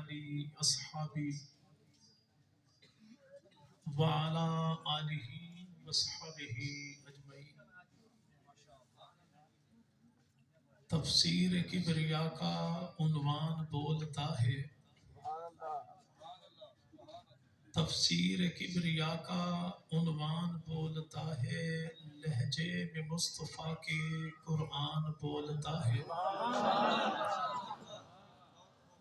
आलि अस्हाबी व अला आलिहि वस्हबिहि अजमईन। तफसीर किबरिया का उन्वान बोलता है, तफसीर किबरिया का उन्वान बोलता है, लहजे में मुस्तफ़ा के कुरान बोलता है।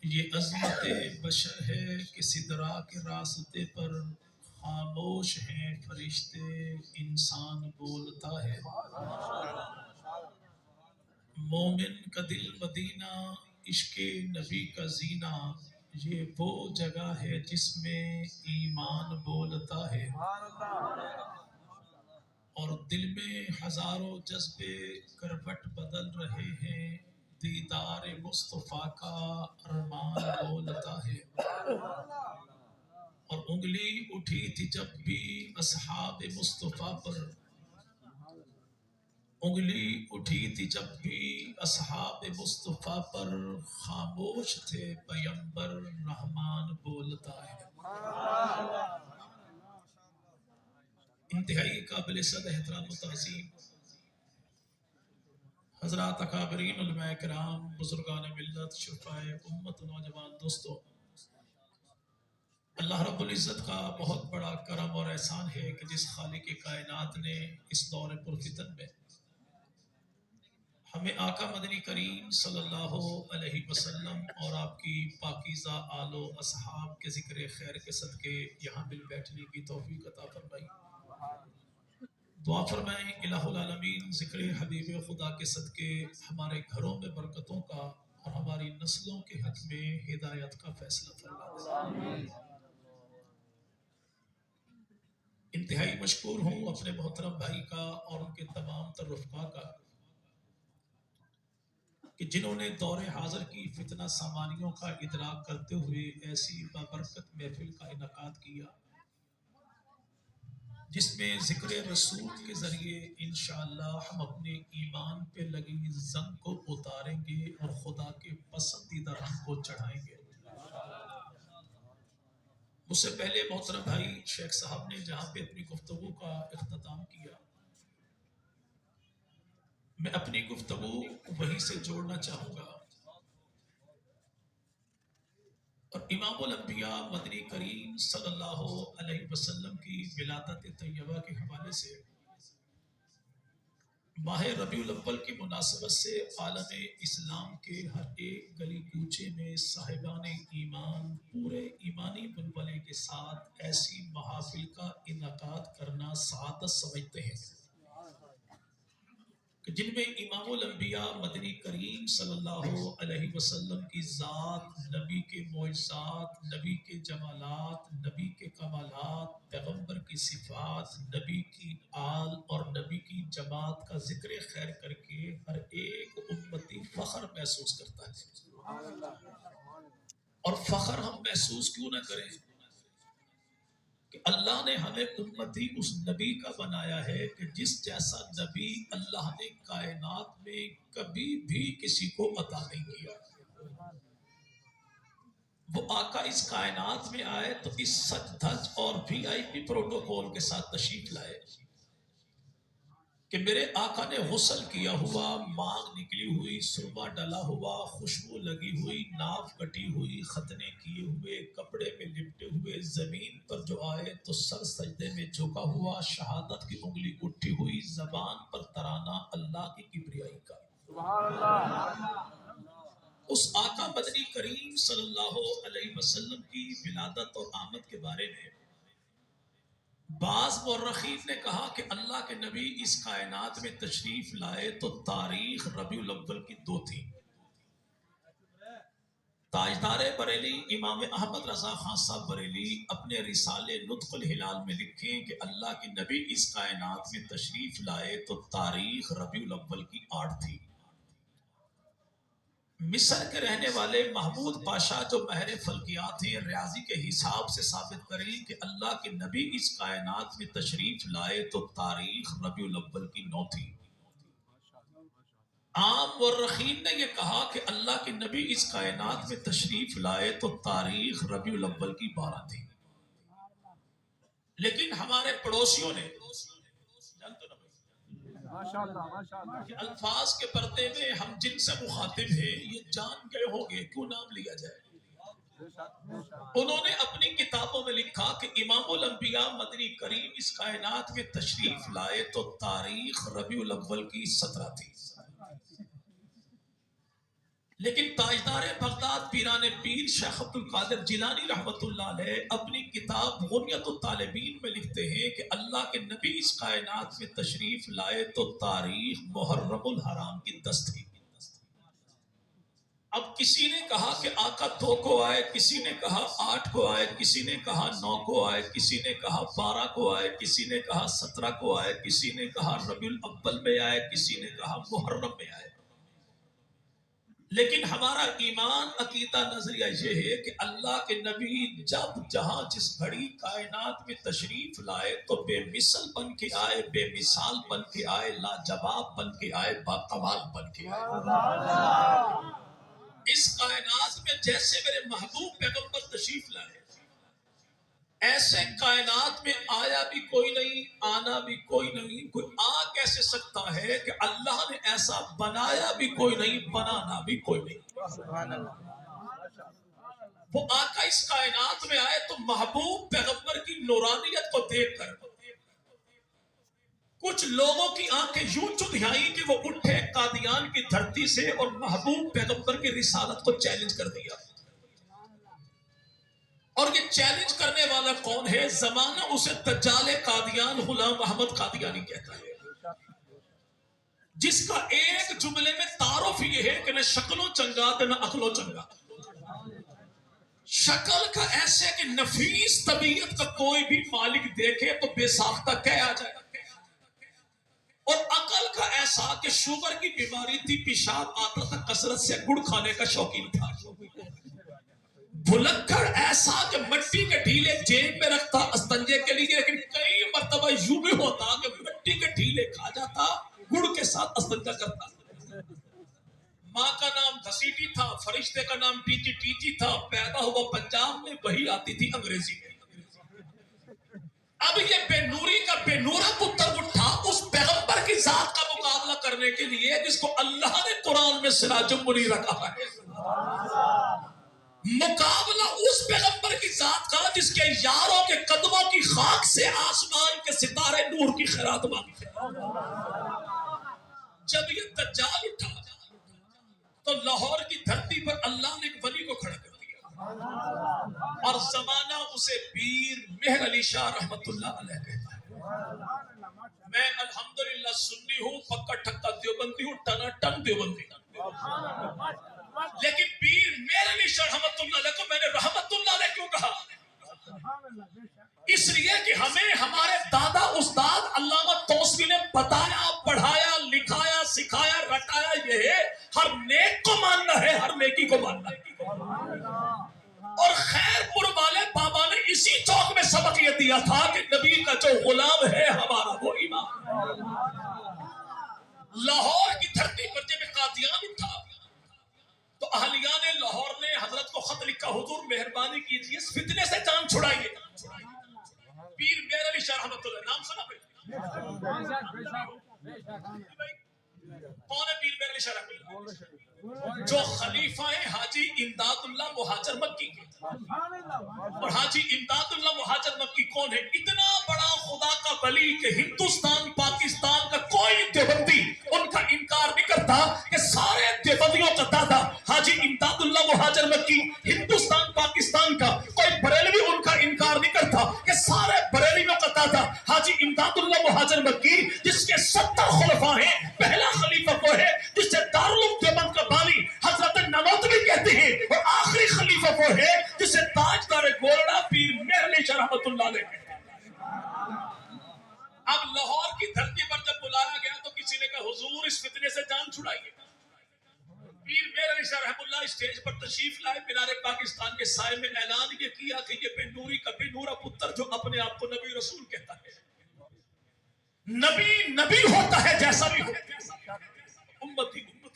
ये अज़मत बशर है कि सिदरा के रास्ते पर खामोश हैं फरिश्ते, इंसान बोलता है। मोमिन का दिल मदीना, इश्क़े नबी का जीना, ये वो जगह है जिसमें ईमान बोलता है। और दिल में हजारों जज्बे करवट बदल रहे हैं, दीदार मुस्तफ़ा का अरमान बोलता है। और उंगली उठी थी जब भी असहाब मुस्तफ़ा पर, उंगली उठी थी जब भी असहाब मुस्तफ़ा पर, खामोश थे पैगंबर रहमान बोलता है। इंतहाई काबिल सद एहतराम व तज़ीम हज़रात अकाबरीन उलमाए किराम, बुजुर्गान मिल्लत, शुफ़ाए उम्मत, नौजवान दोस्तों, अल्लाह रब्बुल इज़्ज़त का बहुत बड़ा करम और एहसान है कि जिस खालिक कायनात ने इस दौर पुरफ़ितन में हमें आका मदनी करीम सल्लल्लाहु अलैहि वसल्लम और आपकी पाकीज़ा आलो असहाब के ज़िक्र खैर के सदके यहाँ मिल बैठने की तौफीक अता फरमाई। दुआ फरमाएं इलाहुल आलमीन ज़िक्र हबीब खुदा के सदके हमारे घरों में बरकतों का और हमारी नस्लों के हक में हिदायत का फैसला फरमाएं। इंतहाई मशकूर हूँ अपने मोहतरम भाई का और उनके तमाम तर्रफ़ा का कि जिन्होंने दौरे हाज़िर की फितना सामानियों का इदराक करते हुए ऐसी बाबरकत महफिल का इनकाद किया जिसमें ज़िक्र रसूल के ज़रिए इंशाअल्लाह हम अपने ईमान पे लगी जंग को उतारेंगे और खुदा के पसंदीदा रंग को चढ़ाएंगे। मुझसे पहले मोहतरम भाई शेख साहब ने जहाँ पे अपनी गुफ्तगू का इख्तिताम किया, मैं अपनी गुफ्तगू वहीं से जोड़ना चाहूँगा और इमामुल अंबिया मदनी करीम सल्लल्लाहु अलैहि वसल्लम की विलादत तैयबा के हवाले से माह रबीउल अव्वल की मुनासबत से आलम इस्लाम के हर एक गली कूचे में साहिबान ईमान पूरे ईमानी बुलबले के साथ ऐसी महाफिल का इनकाद करना सआदत समझते हैं कि जिनमें इमामुल अंबिया मदनी करीम सल्लल्लाहु अलैहि वसल्लम की ज़ात, नबी के मोइज़ात, नबी के जमालात, नबी के कमालात, पैगंबर की सिफ़ात, नबी की आल और नबी की जमात का ज़िक्र खैर करके हर एक उम्मती फ़ख्र महसूस करता है। और फ़ख्र हम महसूस क्यों ना करें कि अल्लाह ने हमें उम्मती उस नबी का बनाया है कि जिस जैसा नबी अल्लाह ने कायनात में कभी भी किसी को अता नहीं किया। वो आका इस कायनात में आए तो इस सच धज और वीआईपी प्रोटोकॉल के साथ तशरीफ लाए कि मेरे आका ने गुस्ल किया हुआ, मांग निकली हुई, सुरमा डला हुआ, खुशबू लगी हुई, नाफ कटी हुई, खतने किए हुए, कपड़े में लिपटे हुए जमीन पर जो आए तो सर सजदे में झुका हुआ, शहादत की उंगली उठी हुई, जबान पर तराना अल्लाह की किबरियाई का। उस आका मदनी करीम सल्लल्लाहु अलैहि वसल्लम की विलादत और आमद के बारे में बाज़ मुर्रखीन ने कहा कि अल्लाह के नबी इस कायनात में तशरीफ लाए तो तारीख रबीउल अव्वल की दो थी। ताजदार बरेली इमाम अहमद रजा खान साहब बरेली अपने रिसाले नुत्कुल हिलाल में लिखें कि अल्लाह के नबी इस कायनात में तशरीफ लाए तो तारीख रबीउल अव्वल की 8 थी। मिस्र के रहने वाले महमूद पाशा जो महर फल्कियात हैं, रियाजी के हिसाब से साबित करें कि अल्लाह के नबी इस कायनात में तशरीफ लाए तो तारीख रबीउल अव्वल की 9 थी। عام مورخین نے یہ کہا کہ اللہ کے نبی اس کائنات میں تشریف لائے تو تاریخ ربیع الاول کی 12 تھی، لیکن ہمارے پڑوسیوں نے جانتے نا کہ الفاظ کے پردے میں ہم جن سے مخاطب ہیں یہ جان گئے ہوں گے کیوں نام لیا جائے. انہوں نے اپنی کتابوں میں لکھا کہ امام الانبیاء مدنی کریم اس کائنات میں تشریف لائے تو تاریخ ربیع الاول کی 17 تھی، لیکن تاجدار بغداد پیران پیر شیخ عبد القادر جیلانی رحمت اللہ علیہ اپنی کتاب غنیت الطالبین میں لکھتے ہیں کہ اللہ کے نبی اس کائنات میں تشریف لائے تو تاریخ محرم الحرام کی 10 تھی. اب کسی نے کہا کہ آقا 2 کو آئے، کسی نے کہا 8 کو آئے، کسی نے کہا 9 کو آئے، کسی نے کہا 12 کو آئے، کسی نے کہا 17 کو آئے، کسی نے کہا ربیع الاول میں آئے، کسی نے کہا محرم میں آئے. لیکن ہمارا ایمان عقیدہ نظریہ یہ ہے کہ اللہ کے نبی جب جہاں جس گھڑی کائنات میں تشریف لائے تو بے مثل بن کے آئے، بے مثال بن کے آئے، لاجواب بن کے آئے، باکمال بن کے آئے. اس کائنات میں جیسے میرے محبوب پیغمبر تشریف لائے ایسے کائنات میں آیا بھی کوئی نہیں، آنا بھی کوئی نہیں. کوئی آ کیسے سکتا ہے کہ اللہ نے ایسا بنایا بھی کوئی نہیں، بنانا بھی کوئی نہیں. وہ آقا اس کائنات میں آئے تو محبوب پیغمبر کی نورانیت کو دیکھ کر کچھ لوگوں کی آنکھیں یوں چدھیائیں کہ وہ اٹھے قادیان کی دھرتی سے اور محبوب پیغمبر کی رسالت کو چیلنج کر دیا. اور یہ چیلنج کرنے والا کون ہے؟ زمانہ اسے دجال قادیان غلام محمد قادیانی کہتا ہے، جس کا ایک جملے میں تعارف یہ ہے کہ نہ شکلوں چنگا نہ عقلوں چنگا. شکل کا ایسے کہ نفیس طبیعت کا کوئی بھی مالک دیکھے تو بے ساختہ کہہ آ جائے، اور عقل کا ایسا کہ شوگر کی بیماری تھی، پیشاب آتا تھا، کثرت سے گڑ کھانے کا شوقین تھا. بھلکڑ ایسا کہ مٹی کے ڈھیلے جیب میں رکھتا استنجے کے لیے، لیکن کئی مرتبہ یوں بھی ہوتا کہ مٹی کے ڈھیلے کھا جاتا، گڑ کے ساتھ استنجا کرتا. ماں کا نام گھسیٹی تھا، فرشتے کا نام ٹیچی ٹیچی تھا، پیدا ہوا پنجاب میں، وہی آتی تھی انگریزی میں. اب یہ بے نوری کا بے نورا پتر اٹھا اس پیغمبر کی ذات کا مقابلہ کرنے کے لیے جس کو اللہ نے قرآن میں سراج المنیر کہا ہے. مقابلہ اس پیغمبر کی ذات کا جس کے یاروں کے قدموں کی خاک سے آسمان کے ستارے نور کی خیرات مانگتے. جب یہ دجال اٹھا تو لاہور کی دھرتی پر اللہ نے ایک ولی کو کھڑا کر دیا، اور زمانہ اسے پیر مہر علی شاہ رحمت اللہ علیہ کہتا ہے. میں الحمدللہ سنی ہوں، پکا ٹھکا دیوبندی ہوں، ٹنا ٹن دیوبندی. لیکن پیر مہر علی شاہ رحمت اللہ علیہ کو میں نے رحمت اللہ علیہ کیوں کہا؟ اس لیے کہ ہمیں ہمارے دادا استاد علامہ توسوی نے بتایا، پڑھایا، لکھایا، سکھایا، رٹایا یہ ہے ہر نیک کو ماننا ہے، ہر نیکی کو ماننا ہے. اور خیر پور والے بابا نے اسی چوک میں سبق یہ دیا تھا کہ نبی کا جو غلام ہے ہمارا وہ امام. لاہور کی دھرتی پر جب قادیان اٹھا تو اہلیان لاہور نے حضرت کو خط لکھا، حضور مہربانی کیجیے اس فتنے سے جان چھڑائیے. پیر مہر علی شاہ رحمت اللہ، نام سنا بھائی؟ کون ہے پیر مہر علی شاہ رحمت اللہ؟ جو خلیفہ ہیں حاجی امداد اللہ مہاجر مکی کے. اور حاجی امداد اللہ مہاجر مکی کون ہے؟ اتنا بڑا خدا کا ولی کہ ہندوستان پاکستان کا کوئی دیوبندی ان کا انکار نہیں کرتا کہ سارے دیوبندیوں کا دادا حاجی امداد اللہ مہاجر مکی ہندوستان پاکستان کا. کوئی بریلوی ان کا انکار نہیں کرتا کہ سارے بریلویوں کا دادا حاجی امداد اللہ مہاجر مکی، جس کے 70 خلفاء ہیں. پہلا خلیفہ وہ ہے جسے دارالعلوم دیوبند کا بانی حضرت نانوتوی کہتے ہیں، اور آخری خلیفہ وہ ہے جسے تاجدار گولڑا پیر مہر علی شاہ رحمت اللہ علیہ کہتے ہیں. اب لاہور کی دھرتی پر جب بلایا گیا تو کسی نے کہا حضور اس فتنے سے جان چھڑائیے. پیر مہر علی شاہ رحمت اللہ اسٹیج پر تشریف لائے، مینار پاکستان کے سائے میں اعلان یہ کیا کہ یہ بے نوری کا بے نورا پتر جو اپنے آپ کو نبی رسول کہتا ہے، نبی نبی ہوتا ہے جیسا بھی ہو، امتی امتی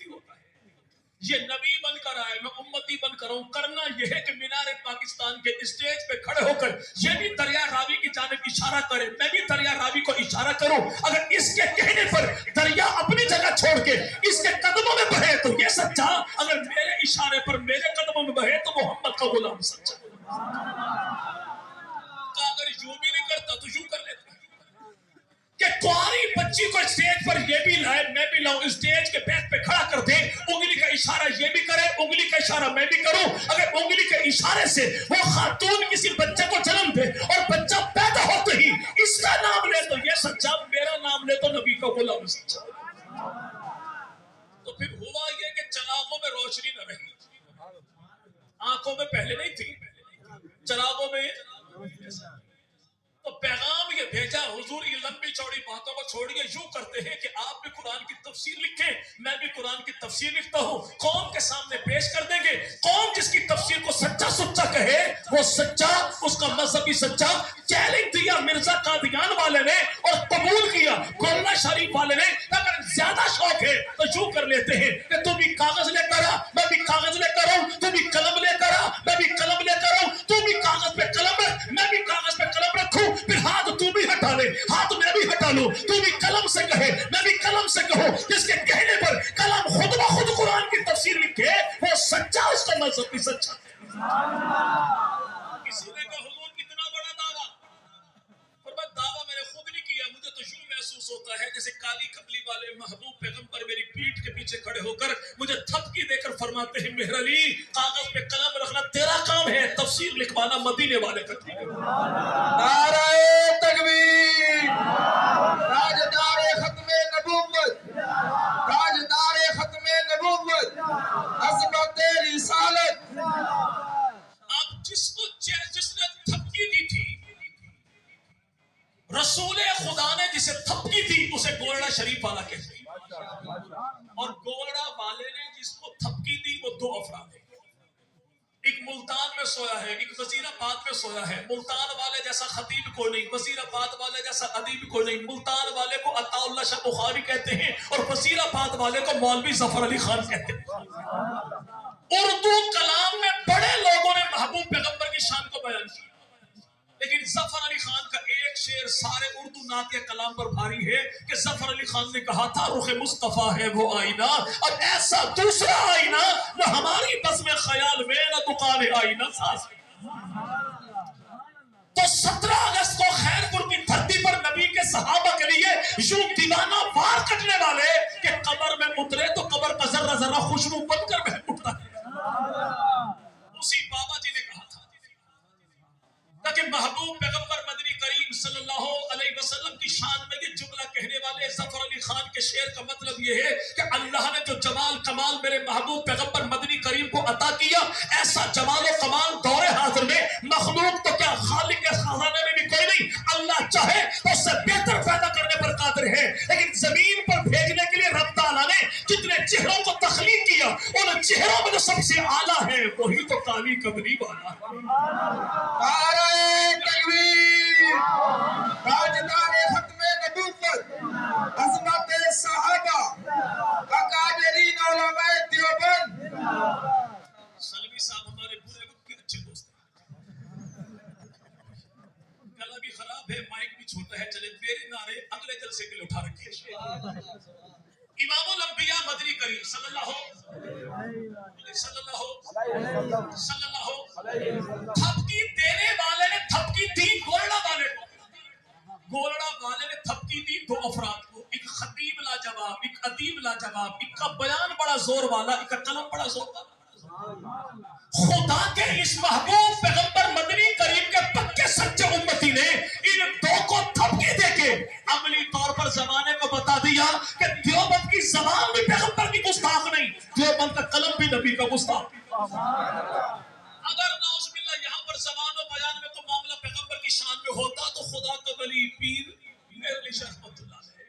یہ نبی بن کر آئے، میں امتی بن کر ہوں. کرنا یہ ہے کہ مینار پاکستان کے اسٹیج پہ کھڑے ہو کر یہ بھی دریا راوی کی جانب اشارہ کرے، میں بھی دریا راوی کو اشارہ کروں. اگر اس کے کہنے پر دریا اپنی جگہ چھوڑ کے اس کے قدموں میں بہے تو یہ سچا، اگر میرے اشارے پر میرے قدموں میں بہے تو محمد کا غلام سچا. اگر یوں بھی نہیں کرتا تو یوں کر لیتا کہ کواری بچی کو اسٹیج پر یہ بھی لائے میں بھی لاؤں، اسٹیج کے بیک پہ کھڑا کر دے، انگلی کا اشارہ یہ بھی کرے، انگلی کا اشارہ میں بھی کروں. اگر انگلی کے اشارے سے وہ خاتون کسی بچے کو جنم دے اور بچہ پیدا ہوتے ہی اس کا نام لے تو یہ سچا، میرا نام لے تو نبی کا غلام سچا. تو پھر ہوا یہ کہ چراغوں میں روشنی نہ رہی، آنکھوں میں پہلے نہیں تھی، چراغوں میں. تو پیغام یہ بھیجا، حضور یہ لمبی چوڑی باتوں کو چھوڑیے، یوں کرتے ہیں کہ آپ بھی قرآن کی تفسیر لکھیں، میں بھی قرآن کی تفسیر لکھتا ہوں، قوم کے سامنے پیش کر دیں گے. قوم جس کی تفسیر کو سچا سچا کہے وہ سچا، اس کا مذہبی سچا. چیلنج دیا مرزا قادیان والے نے اور قبول کیا گولڑا شریف والے نے. اگر زیادہ شوق ہے تو یوں کر لیتے ہیں کہ تو بھی کاغذ لے کر آ، میں بھی کاغذ لے کر آؤں، تو بھی قلم لے کر آ، میں بھی قلم لے کر آؤں، تو بھی کاغذ پہ قلم رکھ، میں بھی کاغذ پہ قلم رکھوں. پھر ہاتھ تو بھی ہٹا لے، ہاتھ میں بھی ہٹا لوں، تو بھی قلم سے کہے میں بھی قلم سے کہوں. جس کے کہنے پر قلم خود بخود قرآن کی تفسیر لکھے وہ سچا، اس کا مذہب بھی سچا. کسی نے کہا حضور کتنا بڑا دعویٰ، اور میں دعویٰ میں نے خود نہیں کیا، مجھے تو یوں محسوس ہوتا ہے جیسے کالی کملی والے محبوب پیغمبر میری پیٹھ کے پیچھے کھڑے ہو کر مجھے تھپکی دے کر فرماتے ہیں مہر علی کاغذ پہ قلم رکھنا تیرا کام ہے، تفسیر لکھوانا مدینے والے کا کام ہے. نعرہ تکبیر، تاجدار ختم نبوت، تاجدار ختم نبوت، عظمت رسالت. اب جس نے تھپکی دی تھی، رسول خدا نے جسے تھپکی دی اسے گولڑا شریف والا کہتے ہیں، اور گولڑا والے نے جس کو تھپکی دی وہ دو افراد ہیں. ایک ملتان میں سویا ہے، ایک وزیر آباد میں سویا ہے. ملتان والے جیسا خطیب کوئی نہیں، وزیر آباد والے جیسا ادیب کوئی نہیں. ملتان والے کو عطا اللہ شاہ بخاری کہتے ہیں اور وزیر آباد والے کو مولوی ظفر علی خان کہتے ہیں. اردو کلام میں بڑے لوگوں نے محبوب پیغمبر کی شان کو بیان کیا، لیکن ظفر علی خان کا ایک شعر سارے اردو نعتیہ کلام پر بھاری ہے کہ ظفر علی خان نے کہا تھا رخ مصطفیٰ ہے وہ آئینہ، اب ایسا دوسرا آئینہ نہ ہماری بس میں خیال میں نہ دکان آئینہ ساز. تو 17 اگست کو خیر پور کی دھرتی پر نبی کے صحابہ کے لیے یوں دیوانہ وار کٹنے والے کہ قبر میں اترے تو قبر کا ذرہ ذرہ خوشبو بن کر بہہ اٹھتا ہے. اسی بابا جی نے کہا تھا تاکہ محبوب پیغمبر مدنی کریم صلی اللہ علیہ وسلم کی شان میں یہ جملہ کہنے والے ظفر علی خان کے شعر کا مطلب یہ ہے کہ اللہ نے جو جمال کمال میرے محبوب پیغمبر مدنی کریم کو عطا کیا، ایسا جمال و کمال دور حاضر میں مخلوق تو کیا خالق کے خزانے میں بھی کوئی نہیں. اللہ چاہے تو اس سے بہتر پیدا کرنے پر قادر ہے، لیکن زمین پر بھیجنے کے لیے رب تعالیٰ نے جتنے چہروں کو تخلیق کیا ان چہروں میں جو سب سے اعلیٰ ہے وہی تو کالی کملی والا ہے. نعرہ تکبیر، تاجدار ختم نبوت، عظمت صحابہ، اکابرین علماء دیوبند. سلمی صاحب ہمارے پورے وقت کے اچھے دوست ہیں، گلا بھی خراب ہے، مائک بھی چھوٹا ہے، چلے میرے نعرے اگلے جلسے کے لیے اٹھا رکھے. امام الانبیاء مدنی کریم صلی اللہ تھپکی دینے والے نے تھپکی دی گولڑا والے کو. گولڑا والے نے تھپکی دی دو افراد کو، ایک خطیب لاجواب، ایک ادیب لاجواب. ایک کا بیان بڑا زور والا، ایک کا قلم بڑا زور والا. خدا کے اس محبوب پیغمبر مدنی کریم کے پکے سچے امتی نے ان دو کو تھپکی دے کے عملی طور پر زمانے کو بتا دیا کہ دیوبند کی زبان بھی پیغمبر کی گستاخ نہیں، دیوبند کا قلم بھی نبی کا گستاخ. اگر نعوذ باللہ یہاں پر زبان و بیان میں تو معاملہ پیغمبر کی شان میں ہوتا تو خدا کا ولی پیر میر علی شاہ رحمۃ اللہ علیہ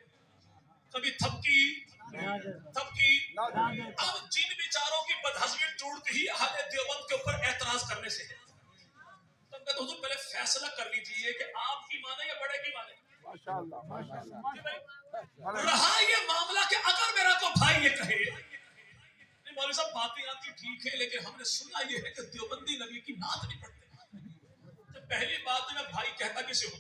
کبھی تھپکی. اب جن بیچاروں کی بدہضمی ٹوٹتی ہی اہل دیوبند کے اوپر اعتراض کرنے سے ہے، تو میں تو حضور پہلے فیصلہ کر لیجئے کہ آپ کی مانے یا بڑے کی مانے. رہا یہ معاملہ کہ اگر میرا کو بھائی یہ کہے मौलवी साहब बातें आपकी ठीक है, लेकिन हमने सुना ये है कि देवबंदी नबी की नात नहीं पढ़ते। तो पहली बात मैं भाई कहता किसे हो,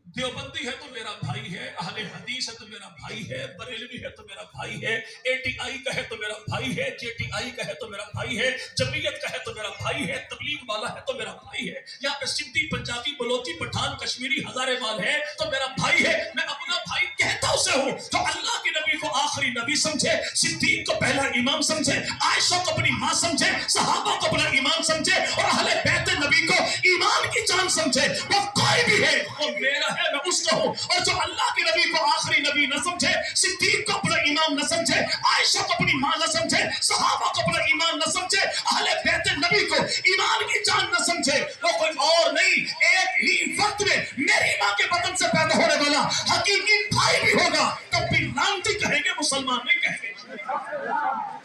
देवबंदी है तो मेरा भाई है, अहले हदीस है तो मेरा भाई है, बरेलवी है तो मेरा भाई है, एटीआई का है तो मेरा भाई है, जेटीआई का है तो मेरा भाई है, जमीयत का है तो मेरा भाई है, तबलीग वाला है तो मेरा भाई है, यहाँ पे सिंधी, पंजाबी, बलोची, पठान, कश्मीरी, हजारे वाल है तो मेरा भाई है। मैं अपना भाई कहता उसे हूँ तो अल्लाह के नबी को आखिरी नबी समझे, सिद्दीक को पहला इमाम समझे, आयशा को अपनी माँ समझे, सहाबा को अपना ईमान समझे और अहले बैत नबी को ईमान की जान समझे। वो कोई भी है वो मेरा है, मैं उसका हूँ। और जो अल्लाह के नबी को आखिरी नबी न समझे, सिद्दीक को अपना इमाम न समझे, आयशा को अपनी माँ न समझे, सहाबा को अपना ईमान न समझे, अहले बैत नबी को ईमान की जान न समझे, वो कोई और नहीं, एक ही वक्त में मेरी माँ के बदन से पैदा होने वाला हकीकी भाई भी होगा, तब भी लानती कहेंगे, मुसलमान नहीं कहेंगे।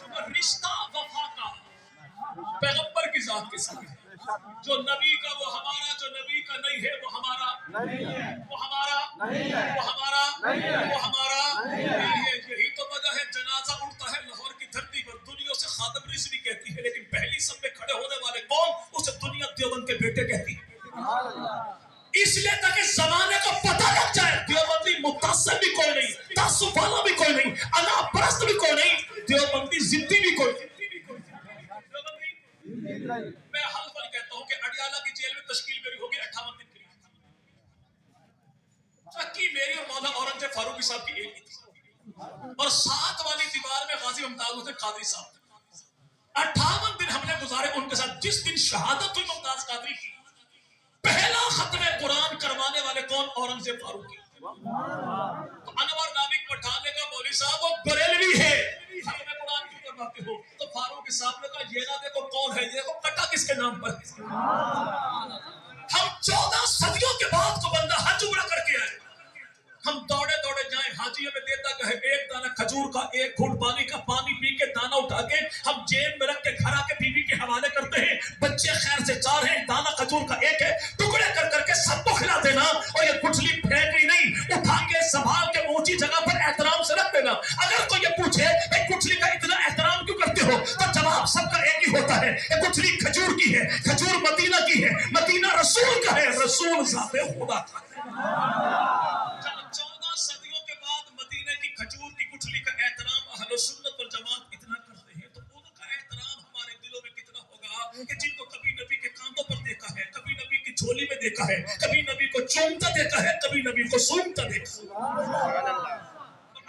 तो रिश्ता वफा का पैगंबर की जात के साथ है, जो नबी का वो हमारा, जो नबी का नहीं है वो हमारा नहीं है, वो हमारा नहीं है, वो हमारा नहीं है, वो हमारा नहीं है। यही तो वजह है जनाजा उठता है लाहौर की धरती पर, दुनिया से खादम रिजवी कहती है, लेकिन पहली सब में खड़े होने वाले कौन, उसे दुनिया देवबंद के बेटे कहती है। इसलिए ताकि जमाने को पता लग जाए देवबंदी मुतासिर भी कोई नहीं, तासुफ वाला भी कोई नहीं, अना परस्त भी कोई नहीं, देवबंदी जिद्दी भी कोई नहीं। मैं हल्फल कहता हूं कि अडियाला की जेल में तश्कील मेरी होगी 58 दिन के लिए, चक्की मेरी और मौला औरंगजेब फारूकी साहब की एक ही थी, और 7 वाली दीवार में गाजी मुमताज हुसैन कादरी साहब 58 दिन हमने गुजारे उनके साथ। जिस दिन शहादत हुई मुमताज कादरी की, पहला खत्म कुरान करवाने वाले कौन, औरंगजेब फारूकी। तो अनवर नामिक पठाने का मौलवी साहब वो बरेलवी है, खत्म कुरान क्यों करवाते हो, तो फारूकी साहब ने कहा ये ना देखो कौन है, ये देखो कटा किसके नाम पर। हम 14 सदियों के बाद को बंदा हज उम्रा करके आए, हम दौड़े दौड़े जाए, हाजिए में देता कहे एक दाना खजूर का, एक घूंट पानी का, पानी पी के दाना उठा के हम जेब में रख के घर आके बीवी के हवाले करते हैं, बच्चे खैर से 4 हैं, दाना खजूर का 1 है, टुकड़े कर करके सबको खिला देना, और ये गुठली फेंकनी नहीं, उठा के संभाल के ऊंची जगह पर एहतराम से रख देना। अगर कोई ये पूछे गुठली का इतना एहतराम क्यों करते हो, तो जवाब सबका एक ही होता है, ये गुठली खजूर की है, खजूर मदीना की है, मदीना रसूल का है, रसूल ज़ाते खुदा का। 14 सदियों के बाद मदीने की खजूर की गुठली का एहतराम अहले सुन्नत वल जमात इतना करते हैं, तो उनका एहतराम हमारे दिलों में कितना होगा कि जिनको कभी नबी के कांधों पर देखा है, कभी नबी की झोली में देखा है, कभी नबी को चूमता देखा है, कभी नबी को सूंघता देखा।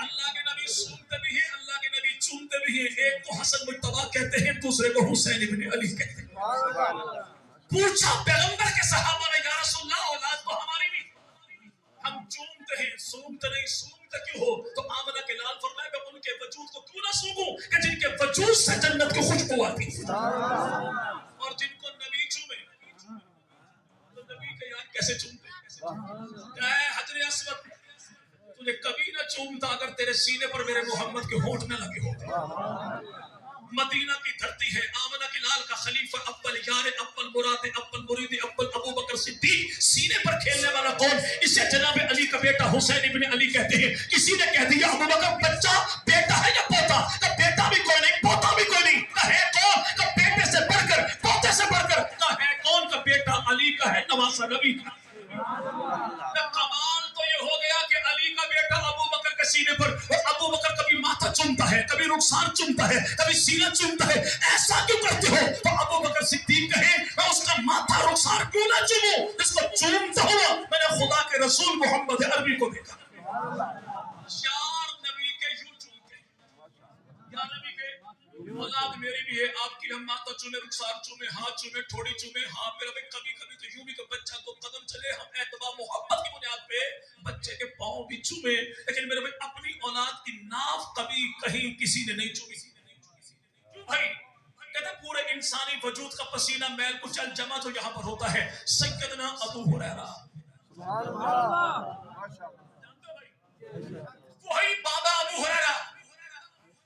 अल्लाह के नबी सूंघते भी हैं, अल्लाह के नबी चूमते भी हैं। एक को हसन मुज्तबा कहते हैं, दूसरे को हुसैन इब्न अली कहते हैं। पूछा पैगंबर के सहाबा ने, या रसूलल्लाह औलाद तो हमारी भी, हम चूमते हैं, सूंघते नहीं, सूंघते क्यों हो, तो आमना के लाल फरमाया कि उनके वजूद को क्यों ना सूंघूं कि जिनके वजूद से जन्नत की खुशबू आती है, और जिनको नबी चूमे तो नबी के यार कैसे चूमते, क्या है हजर अस्वद तुझे कभी ना चूमता अगर तेरे सीने पर मेरे मोहम्मद के होंठ न लगे होते। मदीना की धरती है, आमना के लाल का खलीफा अव्वल यार अव्वल मुराद अव्वल मुरीद अव्वल अबू बकर सिद्दीक, सीने पर खेलने वाला कौन, इसे जनाब अली का बेटा हुसैन इब्न अली कहते हैं। किसी ने कह दिया अबू बकर बच्चा बेटा है या पोता, का बेटा भी कोई नहीं, पोता भी कोई नहीं, का है कौन, का बेटे से बढ़कर, पोते से बढ़कर, का है कौन, का बेटा अली का है, नवासा नबी का। कमाल तो ये हो गया कि अली का बेटा अबू बकर के सीने पर, और अबू बकर कभी माथा चूमता है, कभी रुखसार चूमता है, कभी सीना चूमता है, ऐसा क्यों करते हो, तो अबू बकर सिद्दीक कहे मैं उसका माथा रुखसार क्यों ना चूमूं, इसको चूमता हुआ मैंने खुदा के रसूल मोहम्मद अरबी को देखा। यार नबी के यूं चूमते, या नबी के औलाद मेरी भी है, आपकी हम माथा चूमे, रुखसार चूमे, हाथ चूमे, ठोड़ी चूमे, हाँ मेरा भाई कभी कभी तो यूं भी कि बच्चा तो कदम चले, हम एतबा मोहब्बत की बुनियाद पे बच्चे के पाँव भी चूमे, लेकिन मेरे भाई अपनी औलाद की नाफ कभी कहीं किसी ने नहीं चूमी। क्यों भाई, कहते पूरे इंसानी वजूद का पसीना मैल कुचल जमा जो यहाँ पर होता है, सैयदना अबू हुरैरा, वही बाबा अबू हुरैरा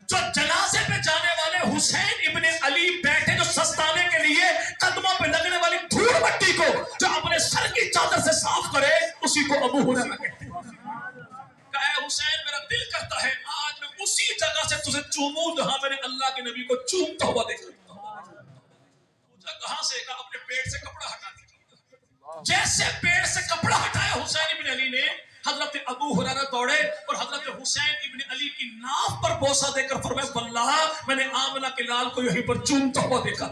जो जनाजे पे जाने वाले हुसैन इब्ने अली बैठे, जो सस्ताने के लिए कदमों पे लगने वाली धूल मट्टी को जो अपने सर की चादर से साफ करे, उसी को अबू हुरैरा कहते हैं। कहे हुसैन मेरा दिल करता है आज मैं उसी जगह से तुझे चूमूं जहां मैंने नबी को चूमता हुआ देखा। पूछा कहां से? कहा अपने पेट से कपड़ा हटा दिया। जैसे पेट से कपड़ा हटाया हुसैन इब्न अली ने, हजरत अबू हुरैरा दौड़े और हजरत हुसैन इब्न अली की नाव पर बोसा देकर फरमाया वल्लाह मैंने आमना के लाल को यहीं पर चूमता हुआ देखा।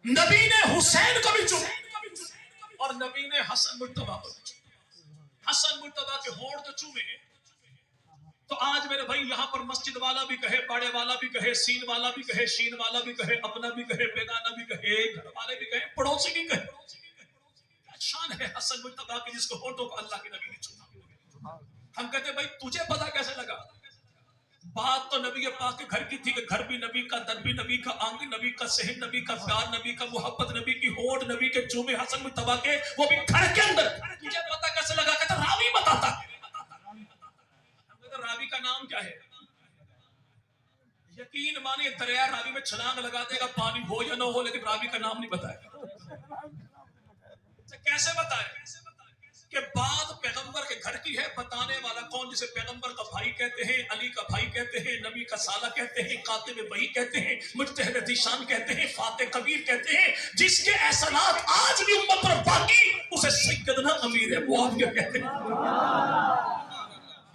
नबी ने हुसैन को भी चूमा और नबी ने हसन मुर्तबा को भी चूमा। हसन मुर्तबा के होंठ तो चूमे। तो आज मेरे भाई यहाँ पर मस्जिद वाला भी कहे, बाड़े वाला भी कहे, सीन वाला भी कहे, शीन वाला भी कहे, अपना भी कहे, बेगाना भी कहे, घर वाले भी कहे, पड़ोसी भी कहे, शान है हसन मुर्तबा की जिसको होठों को अल्लाह के नबी ने चूमा। हम कहते भाई तुझे पता कैसे लगा? बात तो नबी पाक के घर की थी कि घर भी नबी का, दर भी नबी का, आंग नबी का, सहन नबी का, प्यार नबी का, मोहब्बत नबी की, होठ नबी के चूमे हसन मुर्तबा के, वो भी घर के अंदर। तुझे पता कैसे लगा? कहता रावी बताता। रावी का नाम क्या है? यकीन मानिए दरिया रावी में छलांग लगा देगा, पानी हो या ना हो, लेकिन रावी का नाम नहीं बताएगा। कैसे बताए? कि बात पैगंबर के घर की है, बताने वाला कौन? जिसे पैगंबर का भाई कहते हैं, अली का भाई कहते हैं, नबी का साला कहते हैं, कातिब वही कहते हैं, मुज्तहिद ज़ीशान कहते हैं, फातिह कबीर कहते हैं, जिसके एहसानात आज भी उम्मत पर बाकी, उसे सैयदना अमीर मुआविया कहते हैं।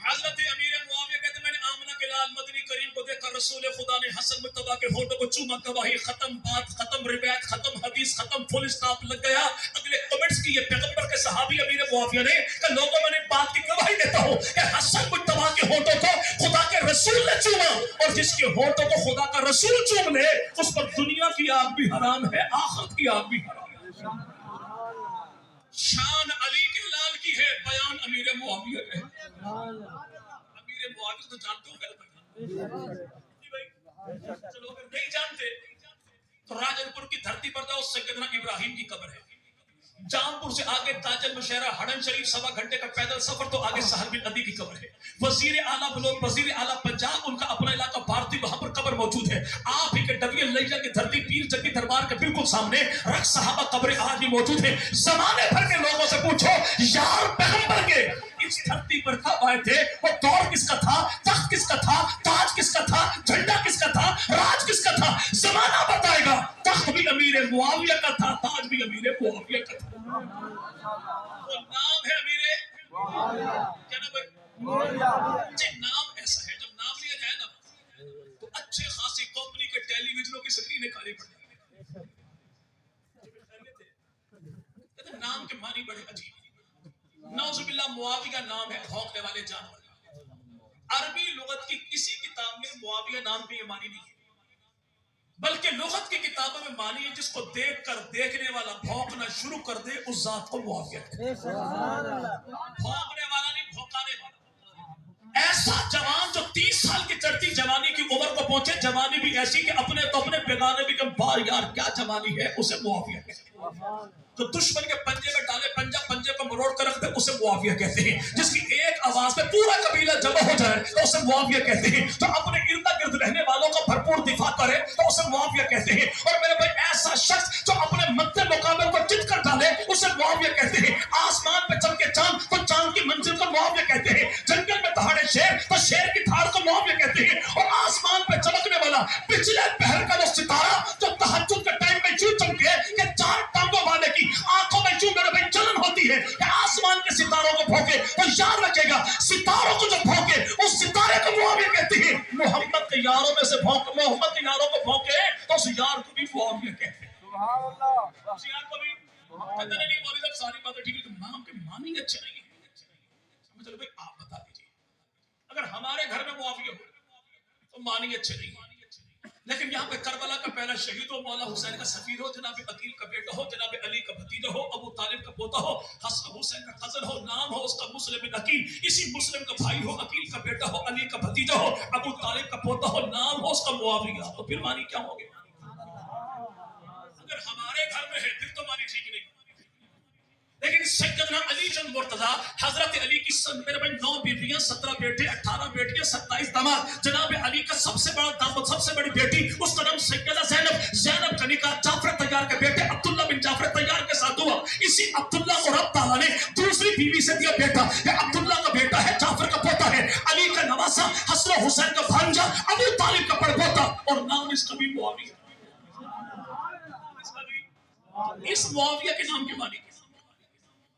हजरत अमीर मुआविया कहते हैं मैंने आमना के लाल मदनी करीम को देखा, रसूल खुदा ने हसन मुर्तबा के होठों को चूमा। गवाही खत्म, बात खत्म, रिवायत खत्म, हदीस खत्म, फुल स्टॉप लग गया। अगले कमेंट्स की ये पैगंबर के सहाबी अमीर मुआविया ने कहा लोगों मैंने बात की गवाही देता हूं कि हसन मुर्तबा के होठों को खुदा के रसूल ने चूमा, और जिसके होठों को खुदा का रसूल चूम ले उस पर दुनिया की आग भी हराम है, आखिरत की आग भी हराम है। शान अली के लाल की है, बयान अमीर मुआविया का है। अमीर मुआविया तो जानते हो चलो अगर नहीं जानते तो राजनपुर की धरती पर जाओ, सैयदना इब्राहिम की कब्र है। जामपुर से आगे ताजल मुशहरा हरम शरीफ 1.25 घंटे का पैदल सफर, तो आगे सहल बिन अदी की कब्र है। वजीर आला बलोच, वजीर आला पंजाब, उनका अपना इलाका भारती, वहां पर कब्र मौजूद है। आप ही के डबिया लैया की धरती पीर जग्गी दरबार के बिल्कुल सामने रख साहबा कब्र आज भी मौजूद है। जमाने भर के लोगों से पूछो यार पैगंबर के इस धरती पर कब आए थे? वो दौर किसका था? तख्त किसका था? ताज किसका था? झंडा किसका था? राज किसका था? जमाना बताएगा। तख्त भी अमीर मुआविया का था, ताज भी अमीर मुआविया का था। वो नाम है अमीर क्या ना भाई? नाम ऐसा है जब नाम लिया जाए ना तो अच्छे खासी कंपनी के टेलीविजनों की स्क्रीनें खाली पड़ जाती है। नाम के मानी बड़े अजीब। नौजुबिल्लाह मुआविया नाम है भौंकने वाले जानवर। अरबी लुगत की किसी किताब में मुआविया नाम की ये मानी नहीं है, बल्कि लुगत की किताबों में मानी है जिसको देखकर देखने वाला भौंकना शुरू कर दे उस जात को मुआविया कहते हैं। भौंकने वाला नहीं, भौंकाने वाला। ऐसा जवान जो 30 साल की चढ़ती जवानी की उम्र को पहुंचे, जवानी भी ऐसी कि अपने तो अपने बेगाने भी कम बार यार क्या जवानी है, उसे मुआविया कहते हैं। तो दुश्मन के पंजे में डाले पंजा, पंजे को मरोड़ कर रख दे, उसे मुआविया कहते हैं। जिसकी एक आवाज में पूरा कबीला जमा हो जाए तो उसे मुआविया कहते हैं। तो अपने इर्द गिर्द रहने वालों का भरपूर दिफा करे तो उसे मुआविया कहते हैं। और मेरे भाई ऐसा शख्स जो अपने मद्दे मुकाबले को जिद कर डाले उसे मुआविया कहते हैं। आसमान पे चमके चांद तो चांद की मंजिल को मुआविया कहते हैं। जंगल में दहाड़े शेर तो शेर की धाड़ को मुआविया कहते हैं। और आसमान पे चमकने वाला पिछले पहर का वो सितारा जो तहज्जुद के टाइम में यूं चमके कि 4 टांगों वाले की आंखों में यूं मेरे भाई जलन होती है कि आसमान के सितारों को भौंके, तो याद रखेगा सितारों को जो भौंके उस सितारे को मुआविया कहते हैं। मोहम्मद के यारों में से भौंक, मोहम्मद के यारों को भौंके तो उस यार को भी मुआविया कहते हैं। सुभान अल्लाह। उस यार को भी कहते नहीं मौलवी साहब सारी बातें ठीक है, तो नाम के मानी अच्छे नहीं है। चलो भाई आप बता दीजिए, अगर हमारे घर में मुआविया हो तो मानी अच्छे नहीं है, लेकिन यहाँ पे करबला का पहला शहीद हो, मौला हुसैन का सफीर हो, जनाब अकील का बेटा हो, जनाब अली का भतीजा हो, अबू तालिब का पोता हो, हसन हुसैन का कजन हो, नाम हो उसका मुस्लिम बिन अकील, इसी मुस्लिम का भाई हो, अकील का बेटा हो, अली का भतीजा हो, अबू तालिब का पोता हो, नाम हो उसका मुआविया, तो फिर मानी क्या होगी? अगर हमारे घर में है फिर तो मानी ठीक नहीं। लेकिन सैयदना अली जन मुर्तजा हजरत अली की मेरे भाई 9 बीवियां, 17 बेटे, 18 बेटियां, 27 दामाद। जनाब अली का सबसे बड़ा दामाद, सबसे बड़ी बेटी, उसका नाम सैयदा ज़ैनब। ज़ैनब का निकाह जाफर तैयार के बेटे अब्दुल्ला बिन जाफर तैयार के साथ हुआ। इसी अब्दुल्ला को रब ताला ने दूसरी बीवी से दिया बेटा। ये अब्दुल्ला का बेटा है, जाफर का पोता है। अली का नवासा हसन तो हुसैन का भांजा, अबू तालिब का पड़पोता, और नाम इसका भी मुआविया। इस मुआविया के नाम के मालिक।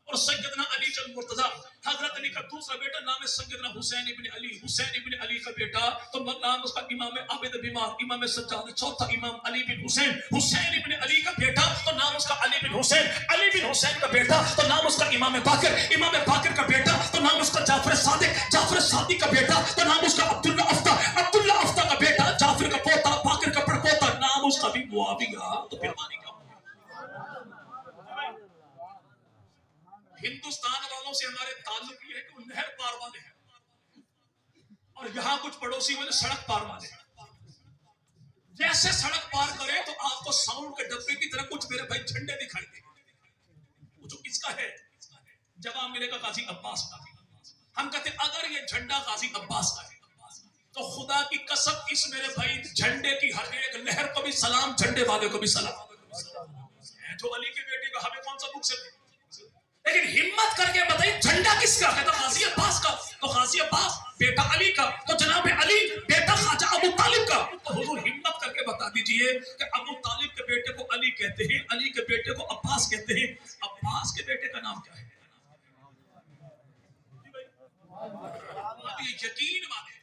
और सैयदना अली जल मुर्तजा, हजरत अली का दूसरा बेटा नाम है सैयदना हुसैन इब्न अली। हुसैन इब्न अली का बेटा तो नाम उसका इमाम आबिद बीमार, इमाम सज्जाद, चौथा इमाम अली बिन हुसैन। हुसैन इब्न अली का बेटा तो नाम उसका अली बिन हुसैन। अली बिन हुसैन का बेटा तो नाम उसका इमाम बाकिर। इमाम बाकिर का बेटा तो नाम उसका जाफर सादिक। जाफर सादिक का बेटा तो नाम उसका अब्दुल्ला अफ्ता। अब्दुल्ला अफ्ता का बेटा जाफर का पोता, बाकिर का पड़पोता, नाम उसका भी मुआविया। तो फिर मानी हिंदुस्तान वालों से हमारे ताल्लुक ये है कि वो नहर पार वाले हैं, और यहाँ कुछ पड़ोसी वाले सड़क पार वाले हैं। जैसे सड़क पार करें तो आपको साउंड के डब्बे की तरह कुछ मेरे भाई झंडे दिखाई देंगे। वो जो किसका है, जवाब मिलेगा गाजी अब्बास का। हम कहते अगर ये झंडा गाजी अब्बास का है तो खुदा की कसम इस मेरे भाई झंडे की हर एक लहर को भी सलाम, झंडे वाले को भी सलाम। जो अली के बेटे का हमें कौन सा बुक से, लेकिन हिम्मत करके बताइए झंडा किसका? कहता गाजी अब्बास का। तो गाजी अब्बास बेटा अली का, तो जनाब अली बेटा ख्वाजा अबू तालिब का। तो हुजूर हिम्मत करके बता दीजिए कि अबू तालिब के बेटे को अली कहते हैं, अली के बेटे को अब्बास कहते हैं। अब्बास के बेटे का नाम क्या है? यकीन माने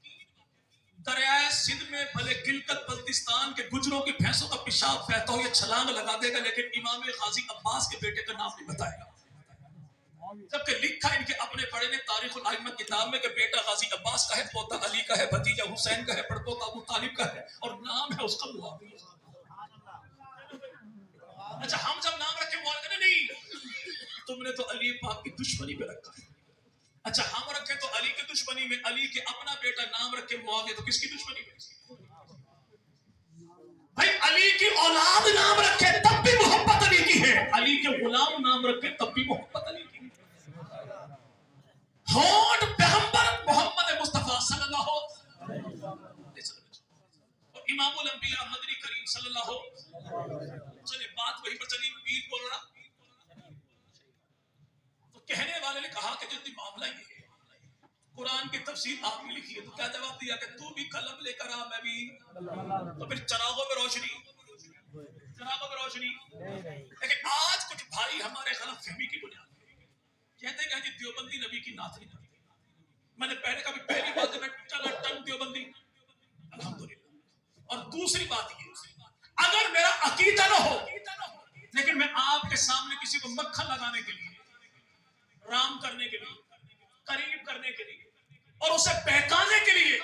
दरियाए सिंध में भले गिलगित बल्तिस्तान के गुजरों की भैंसों का पेशाब बहता हो, ये छलांग लगा देगा, लेकिन इमाम गाजी अब्बास के बेटे का नाम नहीं बताएगा। जबकि लिखा इनके अपने पढ़े ने तारीखुल आइम्मा किताब में कि बेटा गाजी अब्बास का है, पोता अली का है, भतीजा हुसैन का है, पड़पोता अबू तालिब का है, और नाम है उसका मुआविया। अच्छा, हम जब नाम रखे मुआविया, नहीं तुमने तो अली पाक की दुश्मनी में रखा है। अच्छा, हम रखे तो अली की दुश्मनी में, अली के अपना बेटा नाम रखे मुआविया, तो किसकी दुश्मनी में? भाई अली की औलाद नाम रखे तब भी मोहब्बत अली की है, अली के गुलाम नाम रखे तब भी मोहब्बत अली की है। होठ पैगंबर मोहम्मद मुस्तफा सल्लल्लाहु अलैहि वसल्लम और इमामुल अंबिया मदनी करीम सल्लल्लाहु अलैहि वसल्लम। चलिए बात वहीं पर चली, पीर बोल रहा। तो कहने वाले ने कहा कि जल्दी मामला ये है, कुरान की तफसीर आपने लिखी है, तो क्या जवाब दिया कि तू भी कलम लेकर आ, मैं भी। तो फिर चरागों में रोशनी, चरागों में रोशनी। लेकिन आज कुछ भाई हमारे गलत फहमी की बुनियाद कहते हैं कि देवबंदी नबी की नात नहीं करते। मैंने पहले कभी पहली बात में चला टन देवबंदी, अल्हम्दुलिल्लाह। और दूसरी बात ये, अगर मेरा अकीदा ना हो, लेकिन मैं आपके सामने किसी को मक्खन लगाने के लिए, राम करने के लिए, करीब करने के लिए और उसे बहकाने के लिए